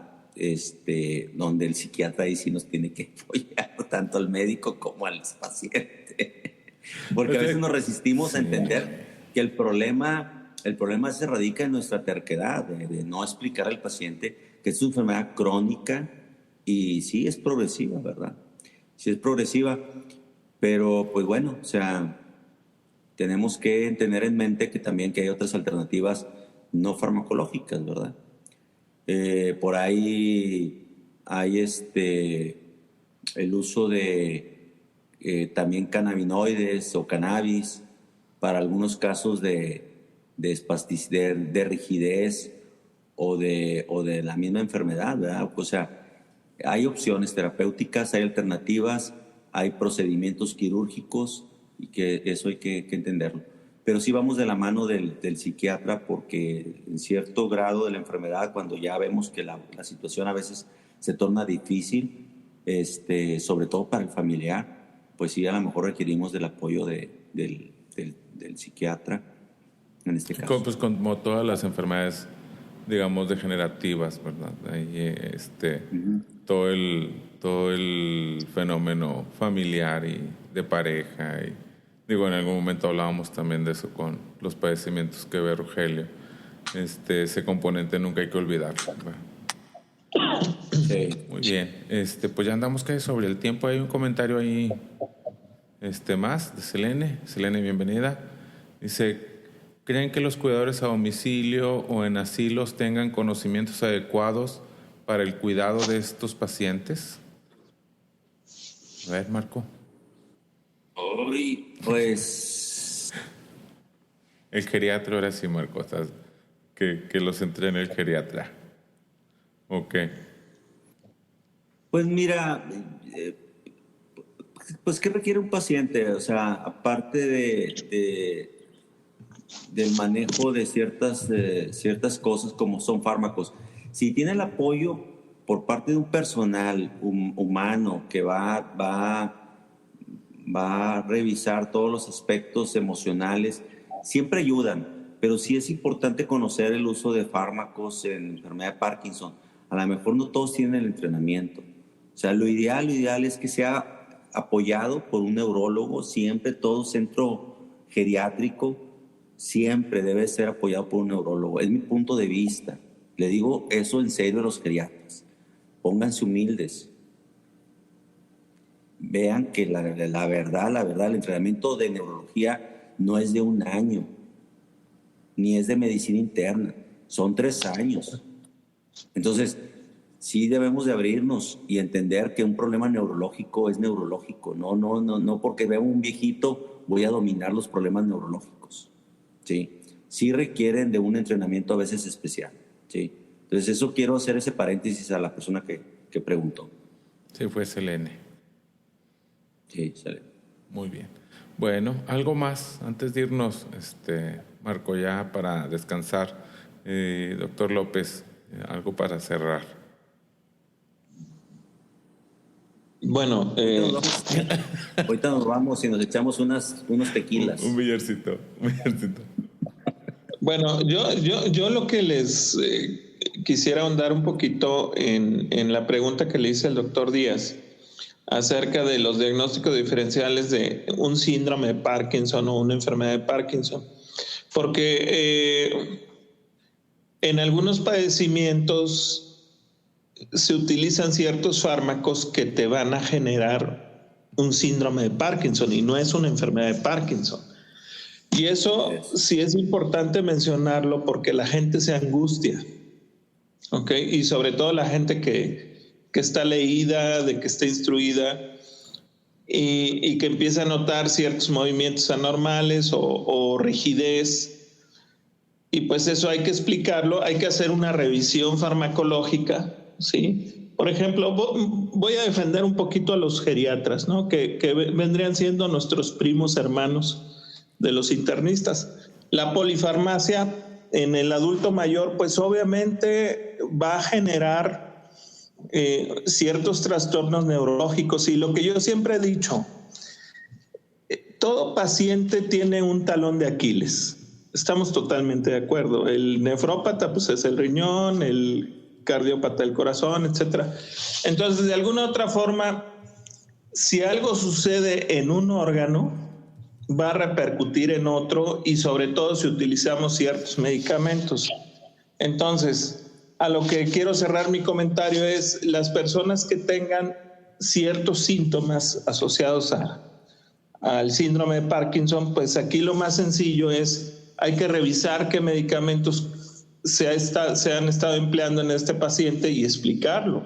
donde el psiquiatra ahí sí nos tiene que apoyar tanto al médico como al paciente. Porque a veces nos resistimos a entender que el problema se radica en nuestra terquedad de no explicar al paciente que es una enfermedad crónica y sí es progresiva, ¿verdad? Sí es progresiva, pero pues bueno, o sea, tenemos que tener en mente que también que hay otras alternativas no farmacológicas, ¿verdad? Por ahí hay el uso de también cannabinoides o cannabis para algunos casos de rigidez o de la misma enfermedad, ¿verdad? O sea, hay opciones terapéuticas, hay alternativas, hay procedimientos quirúrgicos y que eso hay que entenderlo. Pero sí vamos de la mano del psiquiatra porque en cierto grado de la enfermedad, cuando ya vemos que la situación a veces se torna difícil, sobre todo para el familiar, pues sí, a lo mejor requerimos del apoyo del psiquiatra. En este caso. Pues como todas las enfermedades, digamos, degenerativas, ¿verdad? Ahí, todo el fenómeno familiar y de pareja. Y, digo, en algún momento hablábamos también de eso con los padecimientos que ve Rogelio. Ese componente nunca hay que olvidarlo, ¿verdad? Sí. Muy bien. Pues ya andamos casi sobre el tiempo. Hay un comentario ahí más de Selene. Selene, bienvenida. Dice: ¿creen que los cuidadores a domicilio o en asilos tengan conocimientos adecuados para el cuidado de estos pacientes? A ver, Marco. Pues... El geriatra, ahora sí, Marco. Que los entrene el geriatra. ¿Ok? Pues mira, pues ¿qué requiere un paciente? O sea, aparte del manejo de ciertas cosas como son fármacos. Si tiene el apoyo por parte de un personal humano que va a revisar todos los aspectos emocionales, siempre ayudan, pero sí es importante conocer el uso de fármacos en enfermedad de Parkinson. A lo mejor no todos tienen el entrenamiento. O sea, lo ideal es que sea apoyado por un neurólogo, siempre todo centro geriátrico siempre debe ser apoyado por un neurólogo. Es mi punto de vista. Le digo eso en serio a los geriatras. Pónganse humildes. Vean que la verdad, el entrenamiento de neurología no es de 1 año, ni es de medicina interna. Son 3 años. Entonces, sí debemos de abrirnos y entender que un problema neurológico es neurológico. No porque veo un viejito voy a dominar los problemas neurológicos. Sí requieren de un entrenamiento a veces especial. ¿Sí? Entonces, eso quiero hacer ese paréntesis a la persona que preguntó. Sí, fue Selene. Sí, Selene. Muy bien. Bueno, algo más antes de irnos, Marco, ya para descansar. Doctor López, algo para cerrar. Bueno, ahorita nos vamos y nos echamos unos tequilas. Un billarcito. bueno, yo lo que les quisiera ahondar un poquito en la pregunta que le hice al doctor Díaz acerca de los diagnósticos diferenciales de un síndrome de Parkinson o una enfermedad de Parkinson. Porque en algunos padecimientos se utilizan ciertos fármacos que te van a generar un síndrome de Parkinson y no es una enfermedad de Parkinson. Y eso sí es importante mencionarlo porque la gente se angustia, ¿ok? Y sobre todo la gente que está leída, de que está instruida y que empieza a notar ciertos movimientos anormales o rigidez. Y pues eso hay que explicarlo, hay que hacer una revisión farmacológica, ¿sí? Por ejemplo, voy a defender un poquito a los geriatras, ¿no? Que vendrían siendo nuestros primos hermanos de los internistas. La polifarmacia en el adulto mayor, pues obviamente va a generar ciertos trastornos neurológicos y lo que yo siempre he dicho, todo paciente tiene un talón de Aquiles. Estamos totalmente de acuerdo. El nefrópata pues es el riñón, el cardiópata el corazón, etcétera. Entonces, de alguna otra forma, si algo sucede en un órgano, va a repercutir en otro y sobre todo si utilizamos ciertos medicamentos. Entonces, a lo que quiero cerrar mi comentario es las personas que tengan ciertos síntomas asociados al síndrome de Parkinson, pues aquí lo más sencillo es hay que revisar qué medicamentos se han estado empleando en este paciente y explicarlo.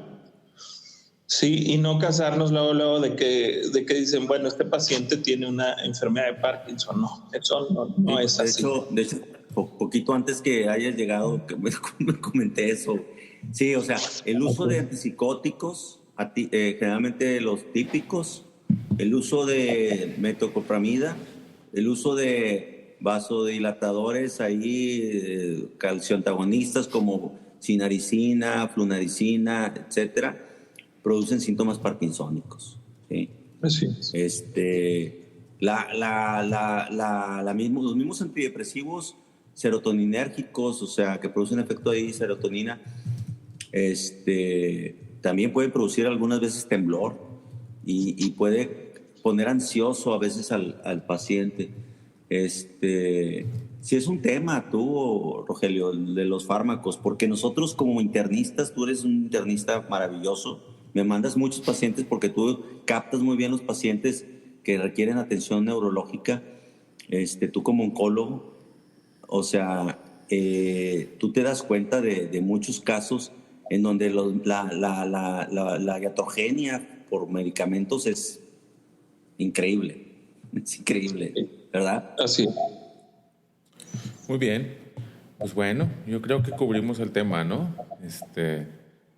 Sí, y no casarnos luego de que dicen, bueno, este paciente tiene una enfermedad de Parkinson. No, eso no es así. De hecho, poquito antes que hayas llegado, que me comenté eso. Sí, o sea, el uso de antipsicóticos, generalmente los típicos, el uso de metoclopramida, el uso de vasodilatadores, calcioantagonistas como sinaricina, flunaricina, etcétera, producen síntomas parkinsónicos. ¿Sí? Así es. Los mismos antidepresivos serotoninérgicos, o sea, que producen efecto ahí serotonina, también pueden producir algunas veces temblor y puede poner ansioso a veces al paciente. Si es un tema tú, Rogelio, de los fármacos, porque nosotros como internistas, tú eres un internista maravilloso, me mandas muchos pacientes porque tú captas muy bien los pacientes que requieren atención neurológica, tú como oncólogo, o sea, tú te das cuenta de muchos casos en donde la iatrogenia por medicamentos es increíble, ¿verdad? Así. Muy bien, pues bueno, yo creo que cubrimos el tema, ¿no?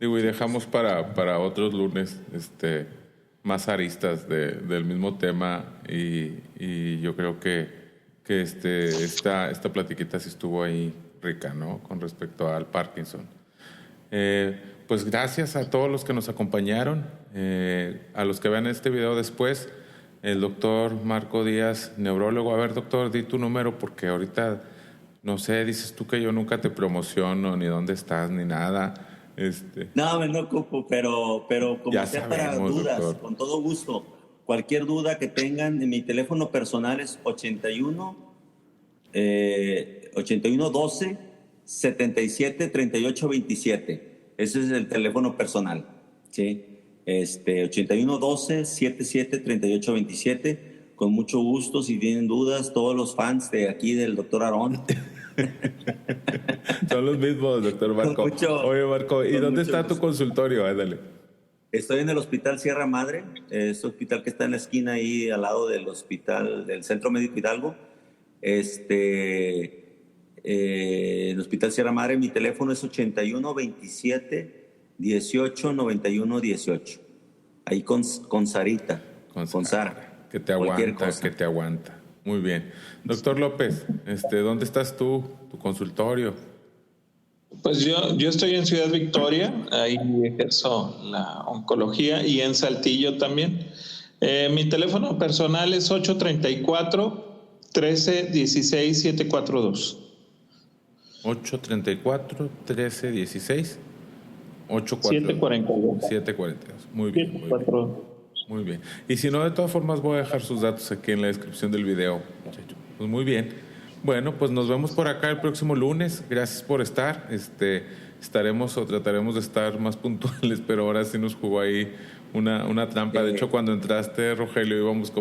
Y dejamos para otros lunes, más aristas del mismo tema y yo creo que esta platiquita sí estuvo ahí rica, ¿no? Con respecto al Parkinson. Pues gracias a todos los que nos acompañaron, a los que vean este video después, el doctor Marco Díaz, neurólogo. A ver, doctor, di tu número porque ahorita, no sé, dices tú que yo nunca te promociono, ni dónde estás, ni nada. No, me ocupo, pero como ya sea sabemos, para dudas, doctor. Con todo gusto. Cualquier duda que tengan, mi teléfono personal es 81 12 77 38 27. Ese es el teléfono personal, ¿sí? 81 12 77 38 27. Con mucho gusto, si tienen dudas, todos los fans de aquí del doctor Aarón. Son los mismos, doctor Marco. Oye, Marco, ¿y dónde está tu consultorio? Dale. Estoy en el Hospital Sierra Madre, este hospital que está en la esquina ahí al lado del hospital, del Centro Médico Hidalgo. El Hospital Sierra Madre, mi teléfono es 81 27 18 91 18. Ahí con Sarita, con Sara. Que te cualquier aguanta, cosa. que te aguanta. Muy bien. Doctor López, ¿dónde estás tú? ¿Tu consultorio? Pues yo estoy en Ciudad Victoria, ahí ejerzo la oncología y en Saltillo también. Mi teléfono personal es 834-1316-742. 834-1316. 742. 742. Muy bien, muy bien. 742. Muy bien. Y si no, de todas formas voy a dejar sus datos aquí en la descripción del video, muchachos. Pues muy bien. Bueno, pues nos vemos por acá el próximo lunes. Gracias por estar. Estaremos o trataremos de estar más puntuales, pero ahora sí nos jugó ahí una trampa. De hecho, cuando entraste, Rogelio, llevábamos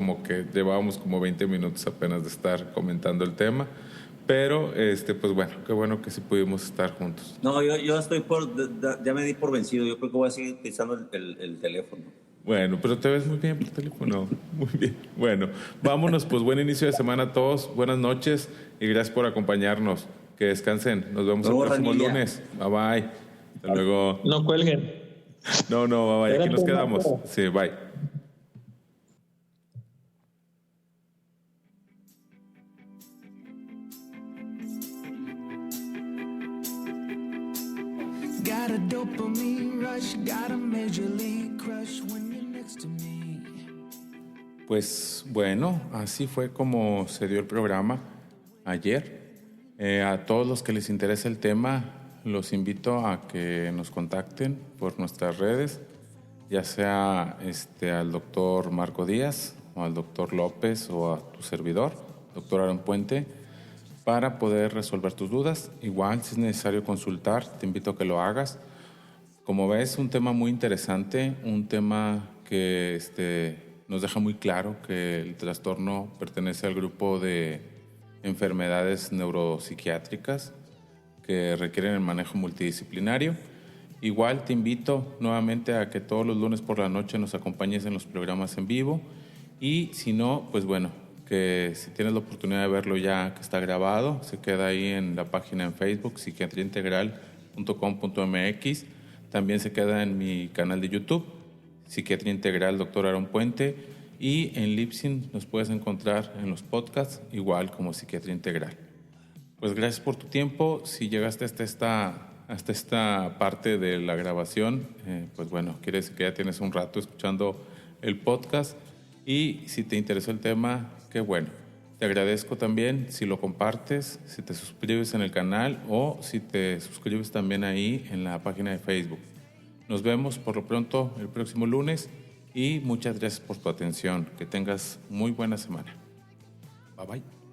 como 20 minutos apenas de estar comentando el tema. Pero, pues bueno, qué bueno que sí pudimos estar juntos. No, yo estoy ya me di por vencido. Yo creo que voy a seguir utilizando el teléfono. Bueno, pero te ves muy bien por teléfono. Muy bien. Bueno, vámonos, pues buen inicio de semana a todos. Buenas noches y gracias por acompañarnos. Que descansen. Nos vemos el próximo lunes. Bye bye. Hasta luego. No cuelguen. No, bye bye. Aquí nos quedamos. Sí, bye. Got a dopamine rush, got a major league crush when you're next to me. Pues bueno, así fue como se dio el programa ayer. A todos los que les interesa el tema, los invito a que nos contacten por nuestras redes, ya sea al doctor Marco Díaz o al doctor López o a tu servidor, doctor Aaron Puente, para poder resolver tus dudas. Igual, si es necesario consultar, te invito a que lo hagas. Como ves, un tema muy interesante, un tema que nos deja muy claro que el trastorno pertenece al grupo de enfermedades neuropsiquiátricas que requieren el manejo multidisciplinario. Igual te invito nuevamente a que todos los lunes por la noche nos acompañes en los programas en vivo y si no, pues bueno, que si tienes la oportunidad de verlo ya que está grabado, se queda ahí en la página en Facebook, psiquiatriaintegral.com.mx. También se queda en mi canal de YouTube, Psiquiatría Integral Dr. Aaron Puente, y en Libsyn nos puedes encontrar en los podcasts, igual como Psiquiatría Integral. Pues gracias por tu tiempo. Si llegaste hasta esta parte de la grabación, pues bueno, quiere decir que ya tienes un rato escuchando el podcast. Y si te interesó el tema, qué bueno. Te agradezco también si lo compartes, si te suscribes en el canal o si te suscribes también ahí en la página de Facebook. Nos vemos por lo pronto el próximo lunes y muchas gracias por tu atención. Que tengas muy buena semana. Bye bye.